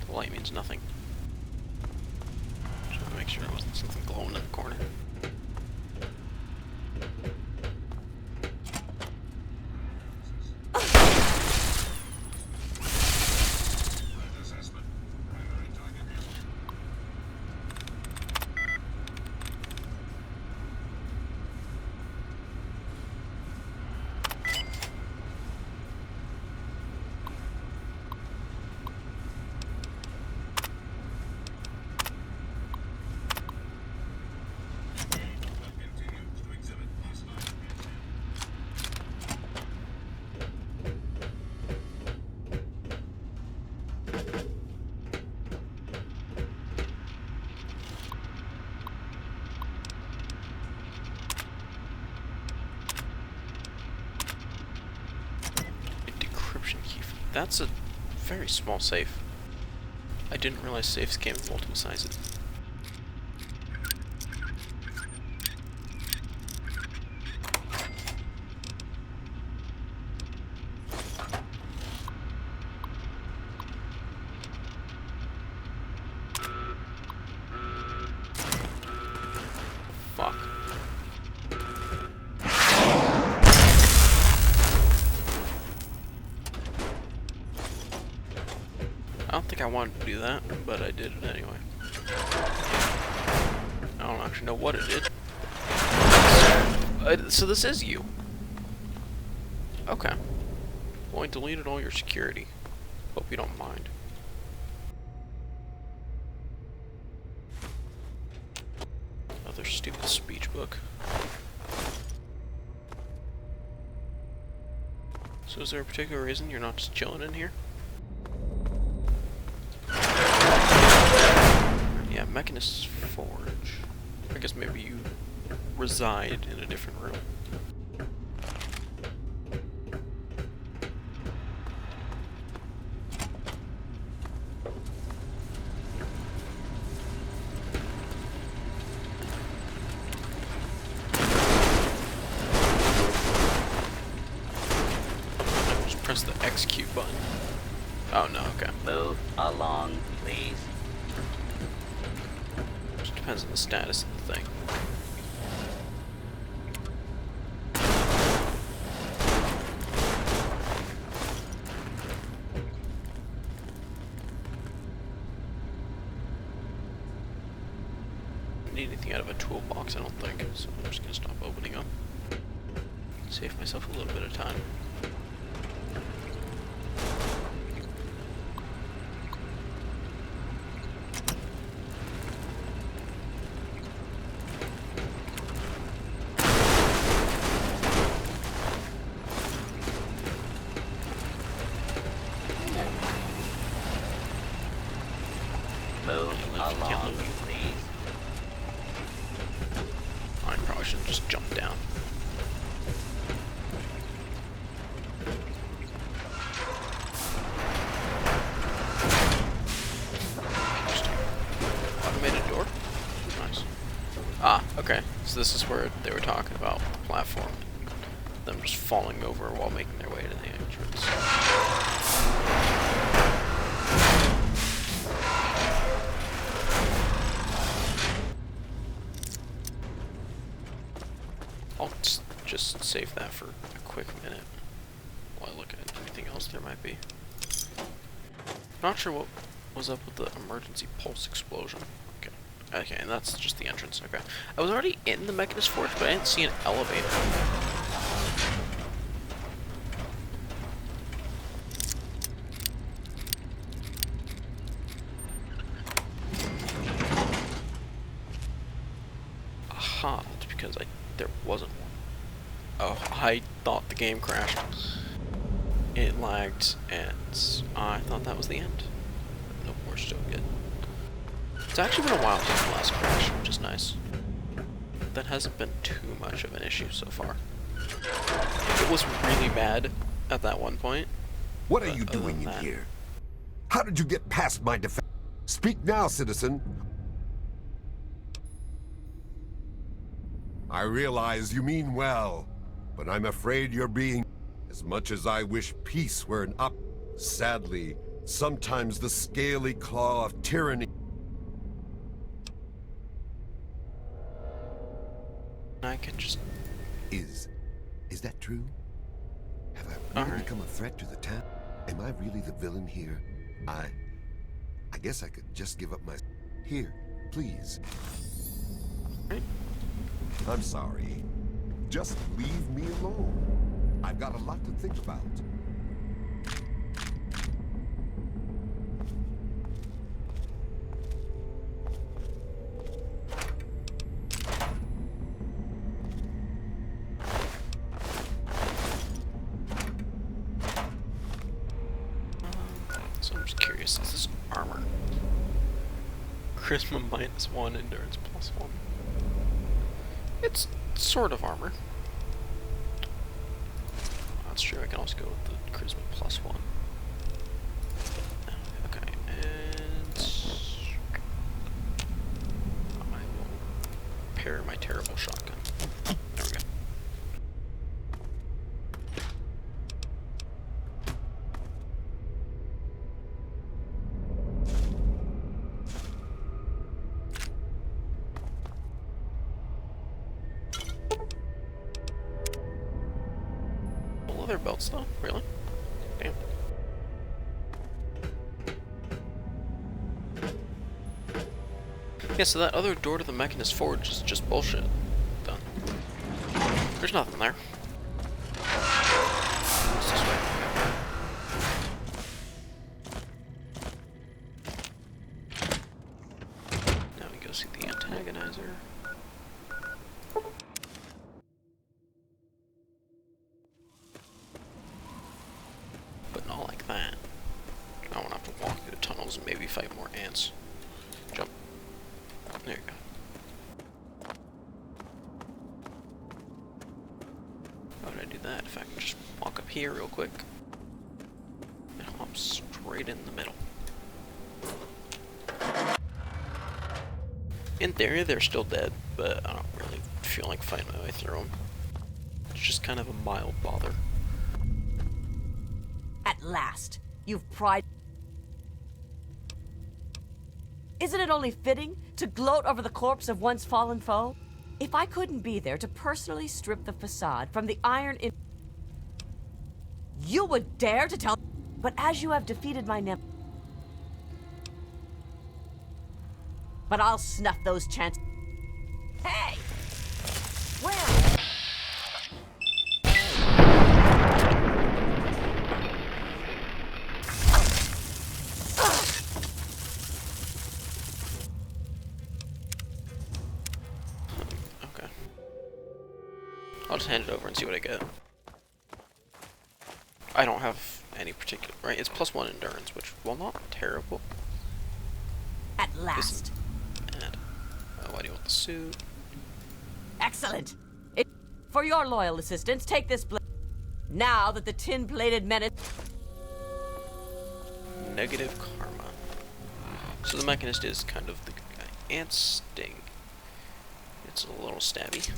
The light means nothing. Just want to make sure it wasn't something glowing in the corner. Key. That's a very small safe. I didn't realize safes came in multiple sizes. Fuck. I don't think I wanted to do that, but I did it anyway. I don't actually know what it did. So this is you. Okay. Well, I deleted all your security. Hope you don't mind. Another stupid speech book. So is there a particular reason you're not just chilling in here? Yeah, Mechanist's forge. I guess maybe you reside in a different room. Just press the execute button. Oh no, okay.
Move along, please.
Just depends on the status of the thing. Don't need anything out of a toolbox, I don't think, so I'm just gonna stop opening them. Save myself a little bit of time.
Move along, please.
I probably shouldn't just jump down. Interesting. Automated door? Nice. Ah, okay. So this is where they were talking about the platform. Them just falling over while making their way to the entrance. I'll just save that for a quick minute while I look at anything else there might be. Not sure what was up with the emergency pulse explosion. Okay. Okay, and that's just the entrance. Okay. I was already in the Mechanist Forge, but I didn't see an elevator. Aha, it's because there wasn't one. Oh, I thought the game crashed. It lagged, and I thought that was the end. Nope, we're still good. It's actually been a while since the last crash, which is nice. That hasn't been too much of an issue so far. It was really bad at that one point.
What are you doing in here? How did you get past my defense? Speak now, citizen. I realize you mean well, but I'm afraid you're being... As much as I wish peace were an up... Sadly, sometimes the scaly claw of tyranny...
I can just...
Is that true? Have I really become a threat to the town? Am I really the villain here? I guess I could just give up my... Here, please. I'm sorry. Just leave me alone. I've got a lot to think about.
So I'm just curious, is this armor? Charisma -1, endurance +1. It's sort of armor. That's true, I can also go with the charisma +1. Okay, and I will pair my terrible shotgun. There we go. Leather belts though, really? Damn. Yeah, so that other door to the Mechanist Forge is just bullshit. Done. There's nothing there. It's this way. Now we go see the AntAgonizer. But not like that. I won't have to walk through the tunnels and maybe fight more ants. Jump. There you go. How would I do that if I can just walk up here real quick and hop straight in the middle? In theory, they're still dead, but I don't really feel like fighting my way through them. It's just kind of a mild bother.
At last, you've pried. Isn't it only fitting to gloat over the corpse of one's fallen foe? If I couldn't be there to personally strip the facade from the iron in... You would dare to tell... But as you have defeated my nemesis... But I'll snuff those chances... Hey! Where?
I'll just hand it over and see what I get. I don't have any particular... Right, it's +1 endurance, which, well, not terrible.
At last.
Bad. Why do you want the suit?
Excellent. For your loyal assistance, take this blade. Now that the tin-plated menace...
Negative karma. So the Mechanist is kind of the good guy. Ant sting. It's a little stabby.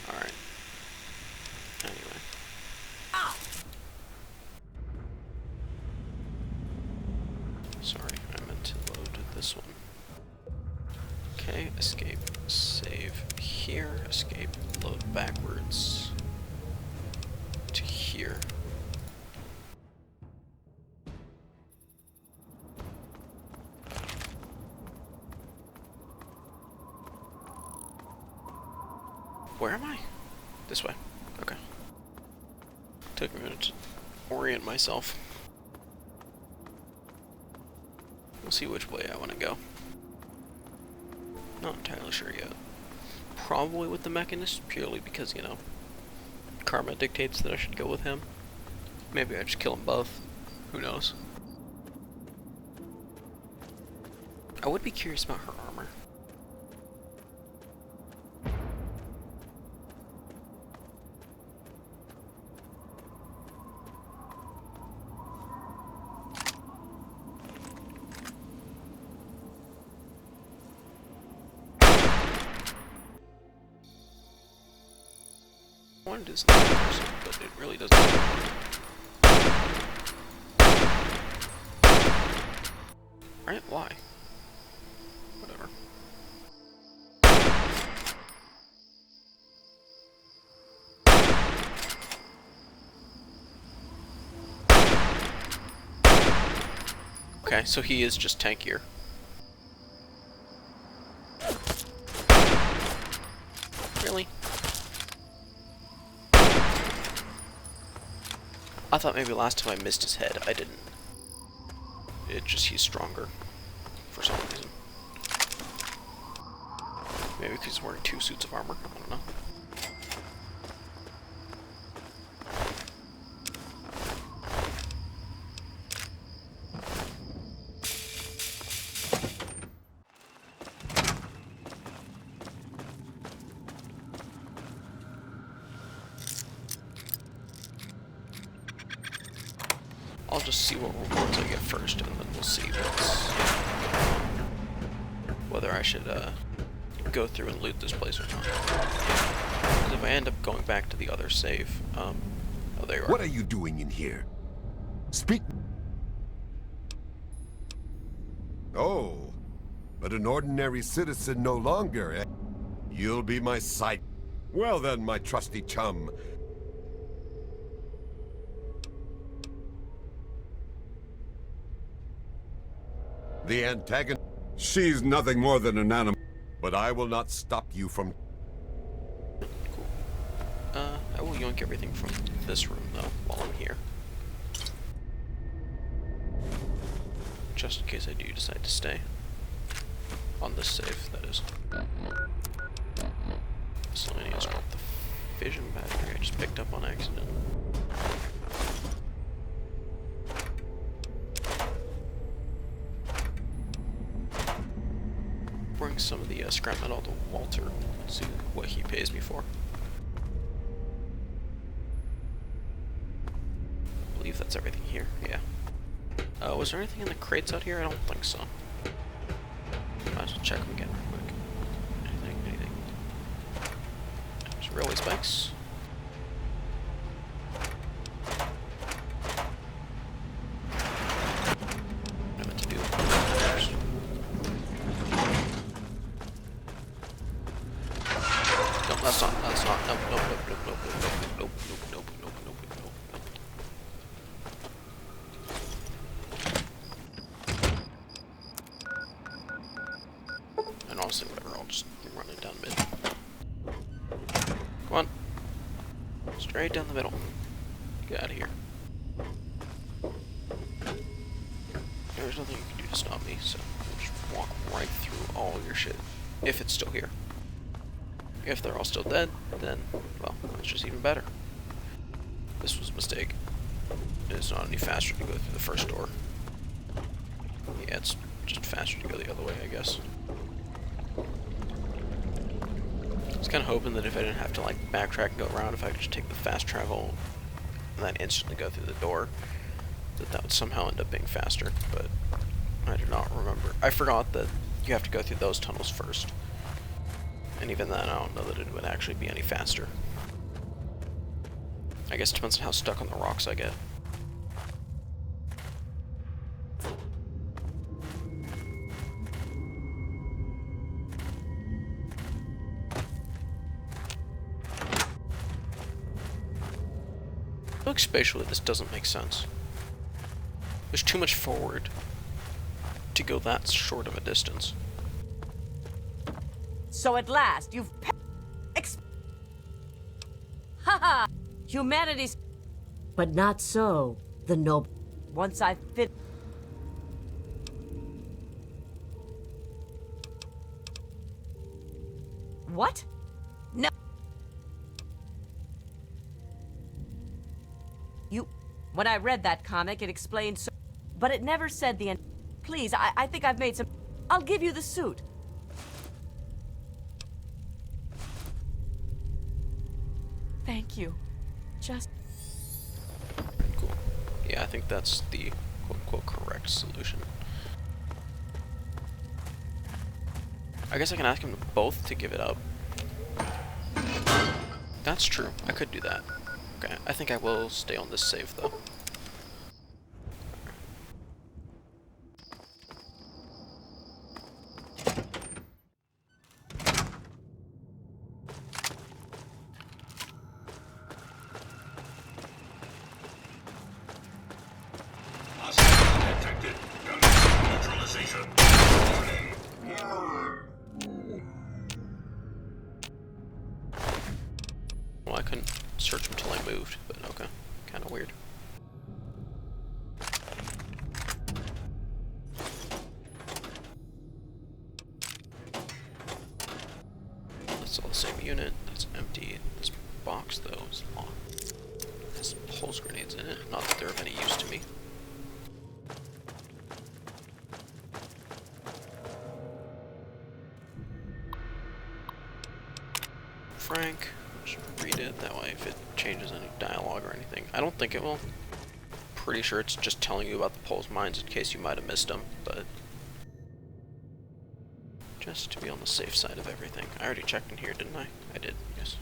Alright. Anyway. Sorry, I meant to load this one. Okay, escape, save here, escape, load backwards to here. Where am I? This way. Okay. Took a minute to orient myself. We'll see which way I want to go. Not entirely sure yet. Probably with the Mechanist, purely because, you know, karma dictates that I should go with him. Maybe I just kill them both. Who knows? I would be curious about her armor. I wanted to do something person, but it really doesn't. Right? Why? Whatever. Okay, so he is just tankier. Really? I thought maybe last time I missed his head. I didn't. It just, he's stronger. For some reason. Maybe because he's wearing 2 suits of armor. I don't know. I'll just see what rewards I get first, and then we'll see whether I should go through and loot this place or not. Because if I end up going back to the other save, oh, there you are.
What are you doing in here? Speak. Oh, but an ordinary citizen no longer, eh? You'll be my sight. Well then, my trusty chum. The antagonist. She's nothing more than an animal, but I will not stop you from...
Cool. I will yoink everything from this room, though, while I'm here. Just in case I do decide to stay. On this save, that is. Miscellaneous, got the fission battery I just picked up on accident. Bring some of the scrap metal to Walter, see what he pays me for. I believe that's everything here, yeah. Was there anything in the crates out here? I don't think so. Might as well check them again real quick. Anything? There's railway spikes. What I meant to do first. No, that's not, nope, nope, nope, nope, nope, nope, nope, nope, nope, nope, nope, nope, nope. And honestly, whatever, I'll just run it down mid. Come on. Straight down the middle. Get out of here. There's nothing you can do to stop me, so I'll just walk right through all your shit. If it's still here. If they're all still dead, then, well, that's just even better. This was a mistake. It's not any faster to go through the first door. Yeah, it's just faster to go the other way, I guess. I was kind of hoping that if I didn't have to, like, backtrack and go around, if I could just take the fast travel and then instantly go through the door, that would somehow end up being faster, but I do not remember. I forgot that you have to go through those tunnels first. And even then, I don't know that it would actually be any faster. I guess it depends on how stuck on the rocks I get. Look, spatially, this doesn't make sense. There's too much forward to go that short of a distance.
So at last, you've Humanity's... But not so, the noble. Once I've fit... What? No. You... When I read that comic, it explained so... But it never said the end. Please, I think I've made some... I'll give you the suit. Thank you. Just...
Cool. Yeah, I think that's the quote-unquote correct solution. I guess I can ask him both to give it up. That's true. I could do that. Okay, I think I will stay on this save, though. Well, I couldn't search until I moved, but okay. Kinda weird. That's all the same unit. That's empty. This box, though, is locked. It has pulse grenades in it. Not that they're of any use to me. Frank. Just read it, that way if it changes any dialogue or anything. I don't think it will. Pretty sure it's just telling you about the Pole's mines in case you might have missed them, but... just to be on the safe side of everything. I already checked in here, didn't I? I did, yes.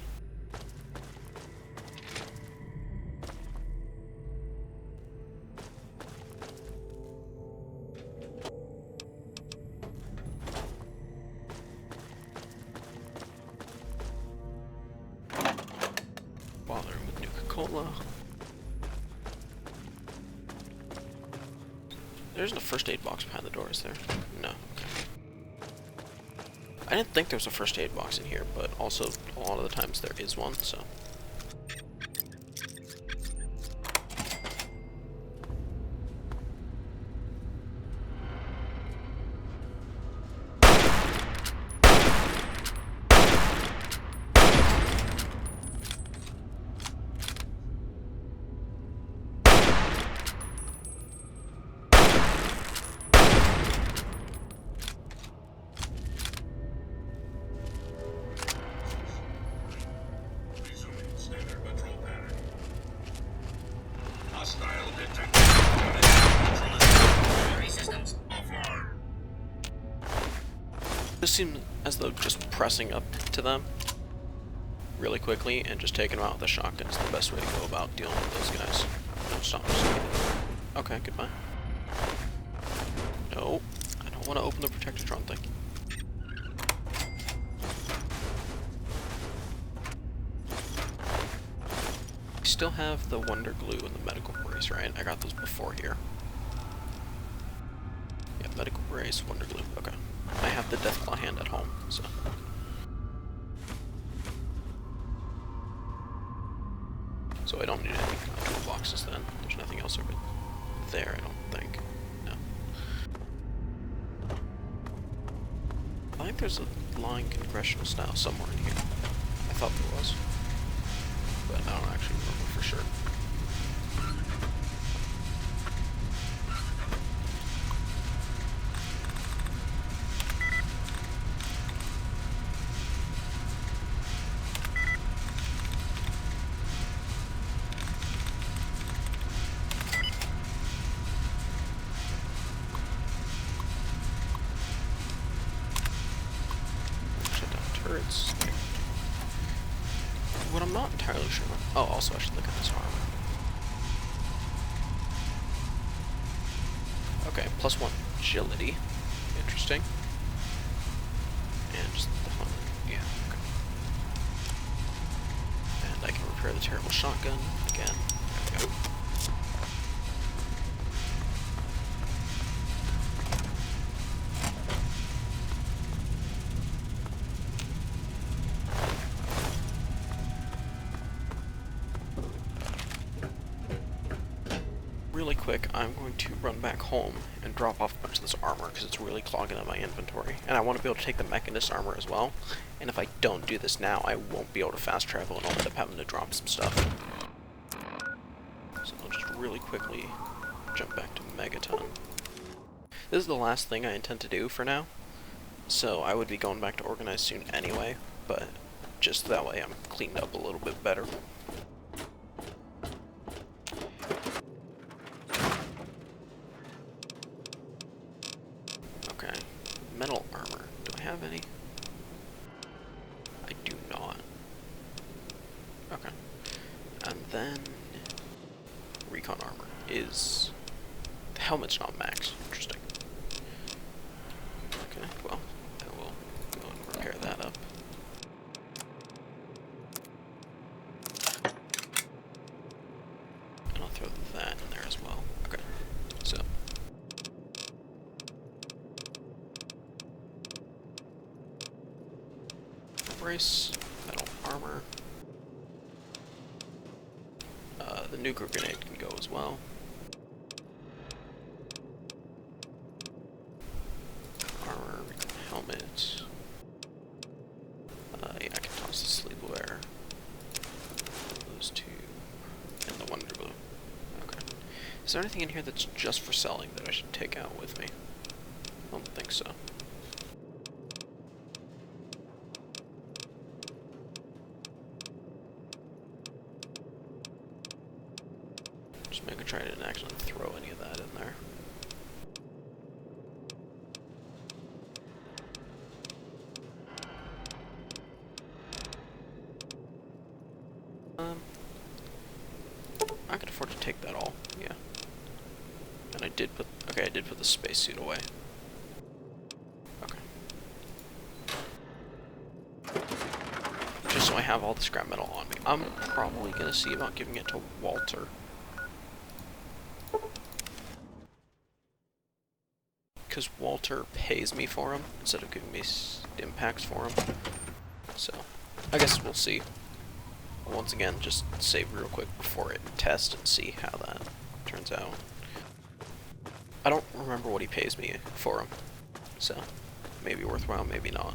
Bothering with Nuka-Cola. There isn't a first aid box behind the door, is there? No. Okay. I didn't think there was a first aid box in here, but also a lot of the times there is one, so... This seems as though just pressing up to them really quickly and just taking them out with a shotgun is the best way to go about dealing with those guys. No, stop. Okay, goodbye. No, I don't want to open the Protectatron thing. I still have the Wonder Glue and the medical brace, right? I got those before here. Yeah, medical brace, Wonder Glue, okay. I have the Deathclaw hand at home, so... So I don't need anything on toolboxes then. There's nothing else over there, I don't think. No. I think there's a line congressional style somewhere in here. I thought there was. But I don't actually remember for sure. Turrets. What I'm not entirely sure about. Oh, also I should look at this armor. Okay, +1 agility. Interesting. And just the helmet. Yeah, okay. And I can repair the terrible shotgun again. There we go. really quick, I'm going to run back home and drop off a bunch of this armor because it's really clogging up my inventory. And I want to be able to take the Mechanist armor as well. And if I don't do this now, I won't be able to fast travel and I'll end up having to drop some stuff. So I'll just really quickly jump back to Megaton. This is the last thing I intend to do for now. So I would be going back to Organize soon anyway, but just that way I'm cleaned up a little bit better. Okay, metal armor. Do I have any? I do not. Okay. And then recon armor is... The helmet's not max. Interesting. Okay, well, I will go and repair that up. And I'll throw that in there as well. Okay, so. Brace, metal armor. The nuclear grenade can go as well. Armor, helmet. Yeah, I can toss the sleepwear. Those two. And the Wonder Glue. Okay. Is there anything in here that's just for selling that I should take out with me? I don't think so. Just making sure I didn't actually throw any of that in there. I could afford to take that all, yeah. And I did put, okay, I did put the spacesuit away. Okay. Just so I have all the scrap metal on me. I'm probably gonna see about giving it to Walter. Because Walter pays me for them instead of giving me impacts for them. So, I guess we'll see. Once again, just save real quick before it test and see how that turns out. I don't remember what he pays me for them, so maybe worthwhile, maybe not.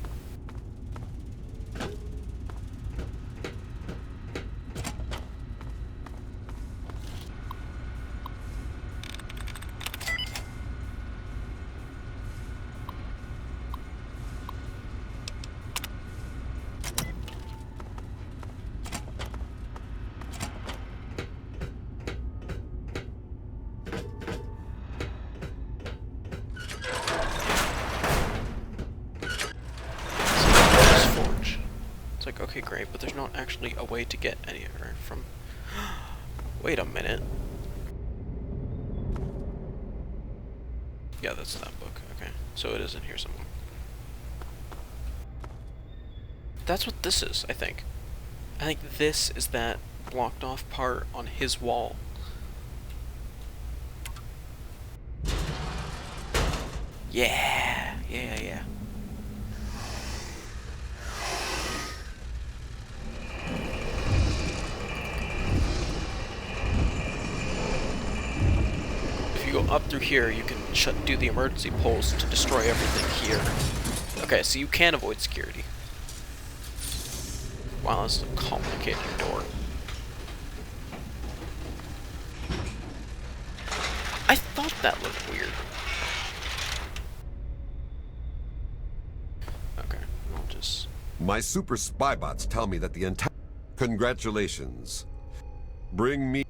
Like, okay, great, but there's not actually a way to get anywhere from... Wait a minute. Yeah, that's that book, okay. So it is in here somewhere. That's what this is, I think. I think this is that blocked off part on his wall. Yeah, yeah. Up through here, you can do the emergency pulls to destroy everything here. Okay, so you can avoid security. Wow, this is a complicated door. I thought that looked weird. Okay, I'll just...
My super spy bots tell me that the entire... Congratulations. Bring me...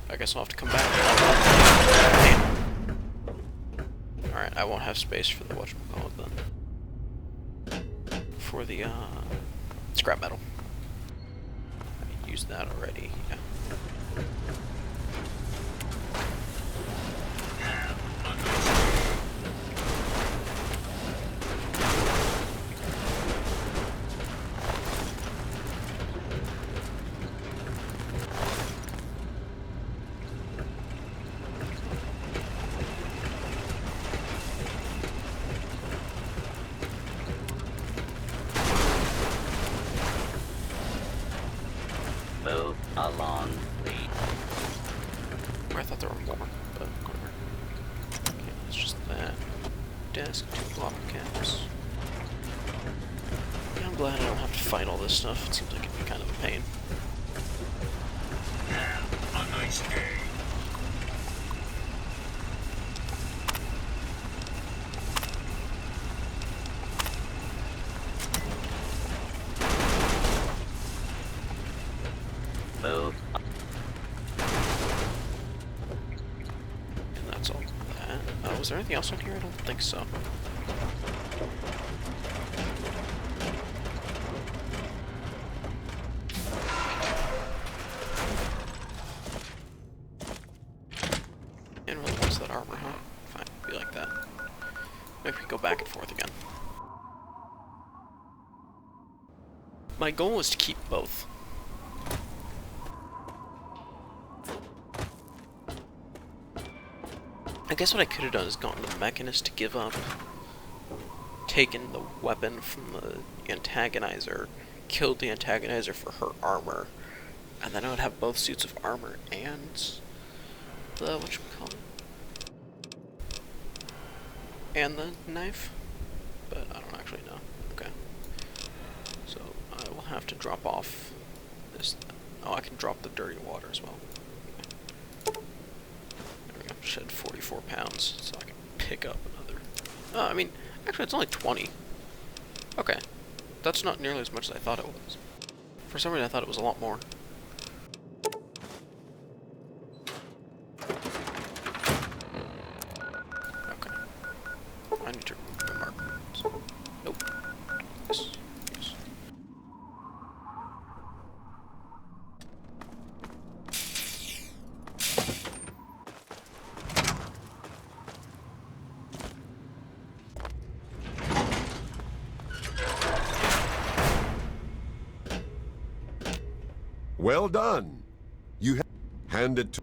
I guess I'll have to come back. Alright, I won't have space for the whatchamacallit then. For the, scrap metal. I used that already, yeah.
Move along, please.
I thought there were more, but whatever. Okay, it's just that. Desk, 2 block caps. Yeah, I'm glad I don't have to fight all this stuff. It seems like it'd be kind of a pain.
A nice day.
Move.
And that's all that. Was there anything else on here? I don't think so. And really wants that armor, huh? Fine, be like that. Maybe we can go back and forth again. My goal was to keep both. I guess what I could have done is gotten the Mechanist to give up, taken the weapon from the AntAgonizer, killed the AntAgonizer for her armor, and then I would have both suits of armor and the, whatchamacallit, and the knife, but I don't actually know. Okay. So I will have to drop off this. Oh, I can drop the dirty water as well. Shed 44 pounds, so I can pick up another. I mean, actually, it's only 20. Okay, that's not nearly as much as I thought it was. For some reason, I thought it was a lot more. Okay, I need to remove my markers. Nope. Yes. Yes.
Well done. You hand it to...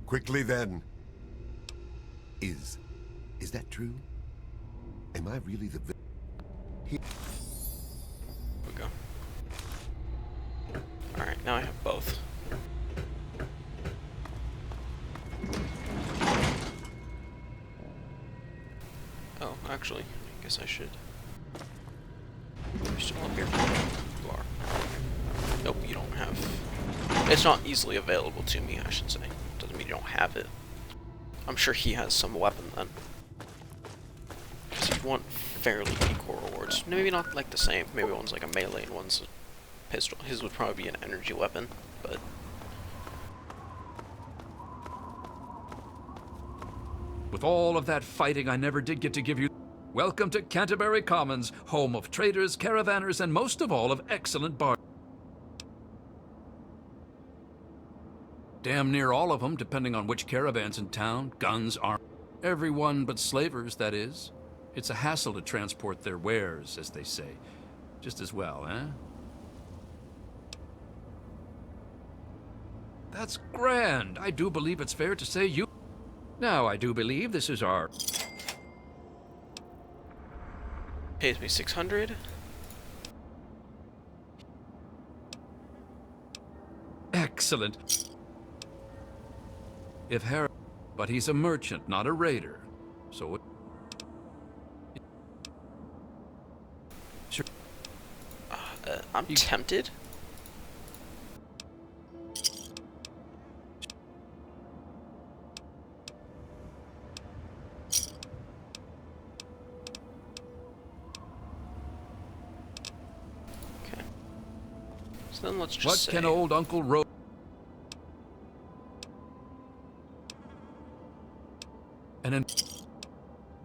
Quickly then. Is that true? Am I really the villain?
Here we go. Alright, now I have both. Oh, actually, I guess I should. You're still up here. You are. Nope, you don't have... It's not easily available to me, I should say. Doesn't mean you don't have it. I'm sure he has some weapon then. Because he'd want fairly equal rewards. Maybe not like the same. Maybe one's like a melee and one's a pistol. His would probably be an energy weapon, but...
With all of that fighting, I never did get to give you... Welcome to Canterbury Commons, home of traders, caravanners, and most of all, of excellent bar. Damn near all of them, depending on which caravan's in town, guns, arms. Everyone but slavers, that is. It's a hassle to transport their wares, as they say. Just as well, eh? That's grand. I do believe it's fair to say you... Now, I do believe this is our...
Pays me 600.
Excellent. If Harry... But he's a merchant, not a raider. So it... Sure.
I'm tempted. Okay. So then let's just say...
What can old Uncle Ro... And then...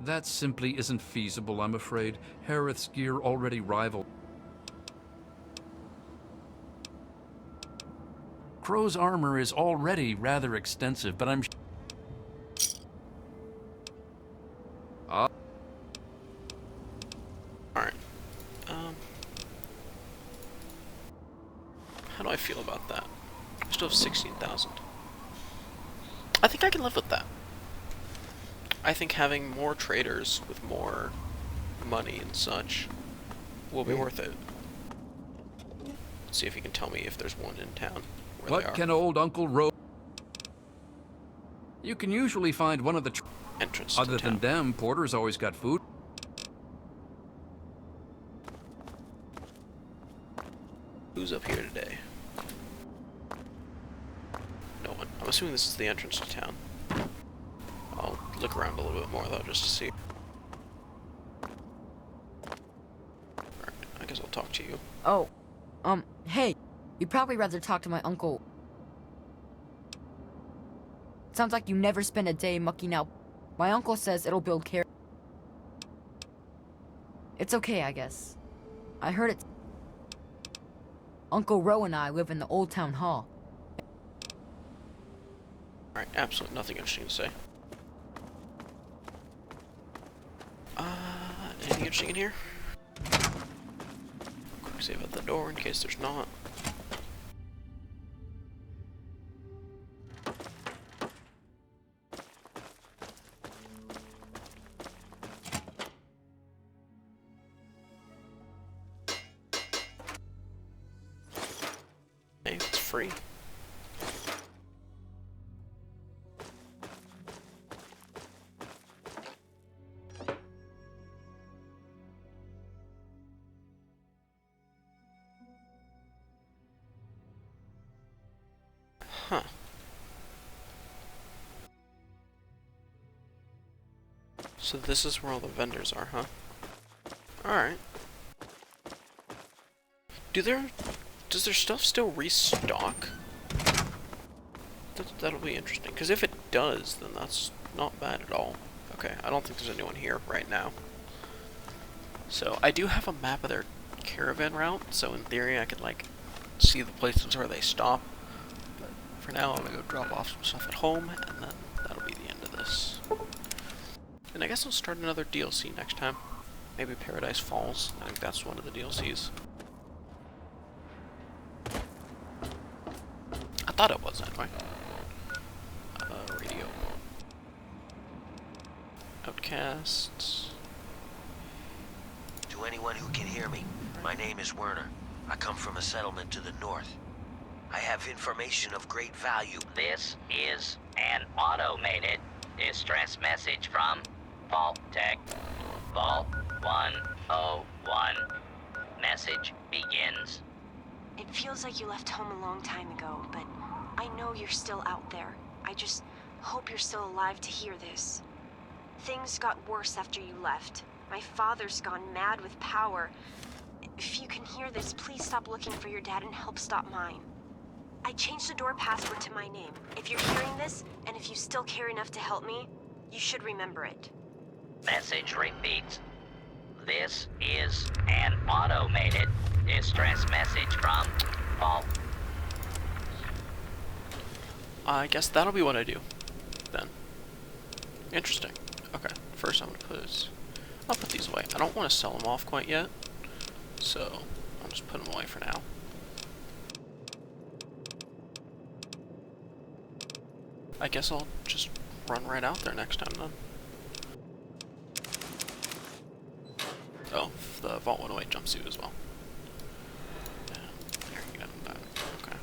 That simply isn't feasible, I'm afraid. Harith's gear already rival... Crow's armor is already rather extensive, but I'm...
Alright. How do I feel about that? I still have 16,000. I think I can live with that. I think having more traders with more money and such will be worth it. see if you can tell me if there's one in town. Where
What
they are.
can old Uncle Ro... You can usually find one of the...
Entrance
Other
to
than
town.
them, Porter's always got food.
Who's up here today? No one. I'm assuming this is the entrance to town. I'll look around a little bit more though, just to see. Alright, I guess I'll talk to you.
Oh, hey, you'd probably rather talk to my uncle. Sounds like you never spend a day mucking out. My uncle says it'll build character. It's okay, I guess. I heard it. Uncle Ro and I live in the old town hall.
Alright, absolutely nothing interesting to say. Anything interesting in here? Quick save at the door in case there's not. Hey, it's free. Huh. So this is where all the vendors are, huh? Alright. Does their stuff still restock? That'll be interesting, because if it does, then that's not bad at all. Okay, I don't think there's anyone here right now. So, I do have a map of their caravan route, so in theory I could, like, see the places where they stop. But for now, I'm gonna go drop off some stuff at home, and then that'll be the end of this. And I guess I'll start another DLC next time. Maybe Paradise Falls. I think that's one of the DLCs. I thought it was anyway. Radio. Outcasts.
To anyone who can hear me, my name is Werner. I come from a settlement to the north. I have information of great value.
This is an automated distress message from Vault Tech. Vault 101. Message begins.
It feels like you left home a long time ago, but I know you're still out there. I just hope you're still alive to hear this. Things got worse after you left. My father's gone mad with power. If you can hear this, please stop looking for your dad and help stop mine. I changed the door password to my name. If you're hearing this, and if you still care enough to help me, you should remember it.
Message repeats. This is an automated distress message from Vault.
I guess that'll be what I do, then. Interesting. Okay, first I'll put these away. I don't want to sell them off quite yet, so I'll just put them away for now. I guess I'll just run right out there next time then. Oh, the Vault 108 jumpsuit as well. Yeah, there you go. Okay.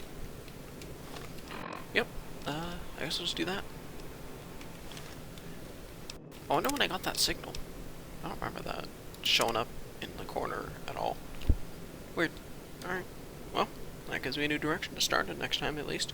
Yep. I guess I'll just do that. I wonder when I got that signal. I don't remember that showing up in the corner at all. Weird. Alright. Well, that gives me a new direction to start in next time at least.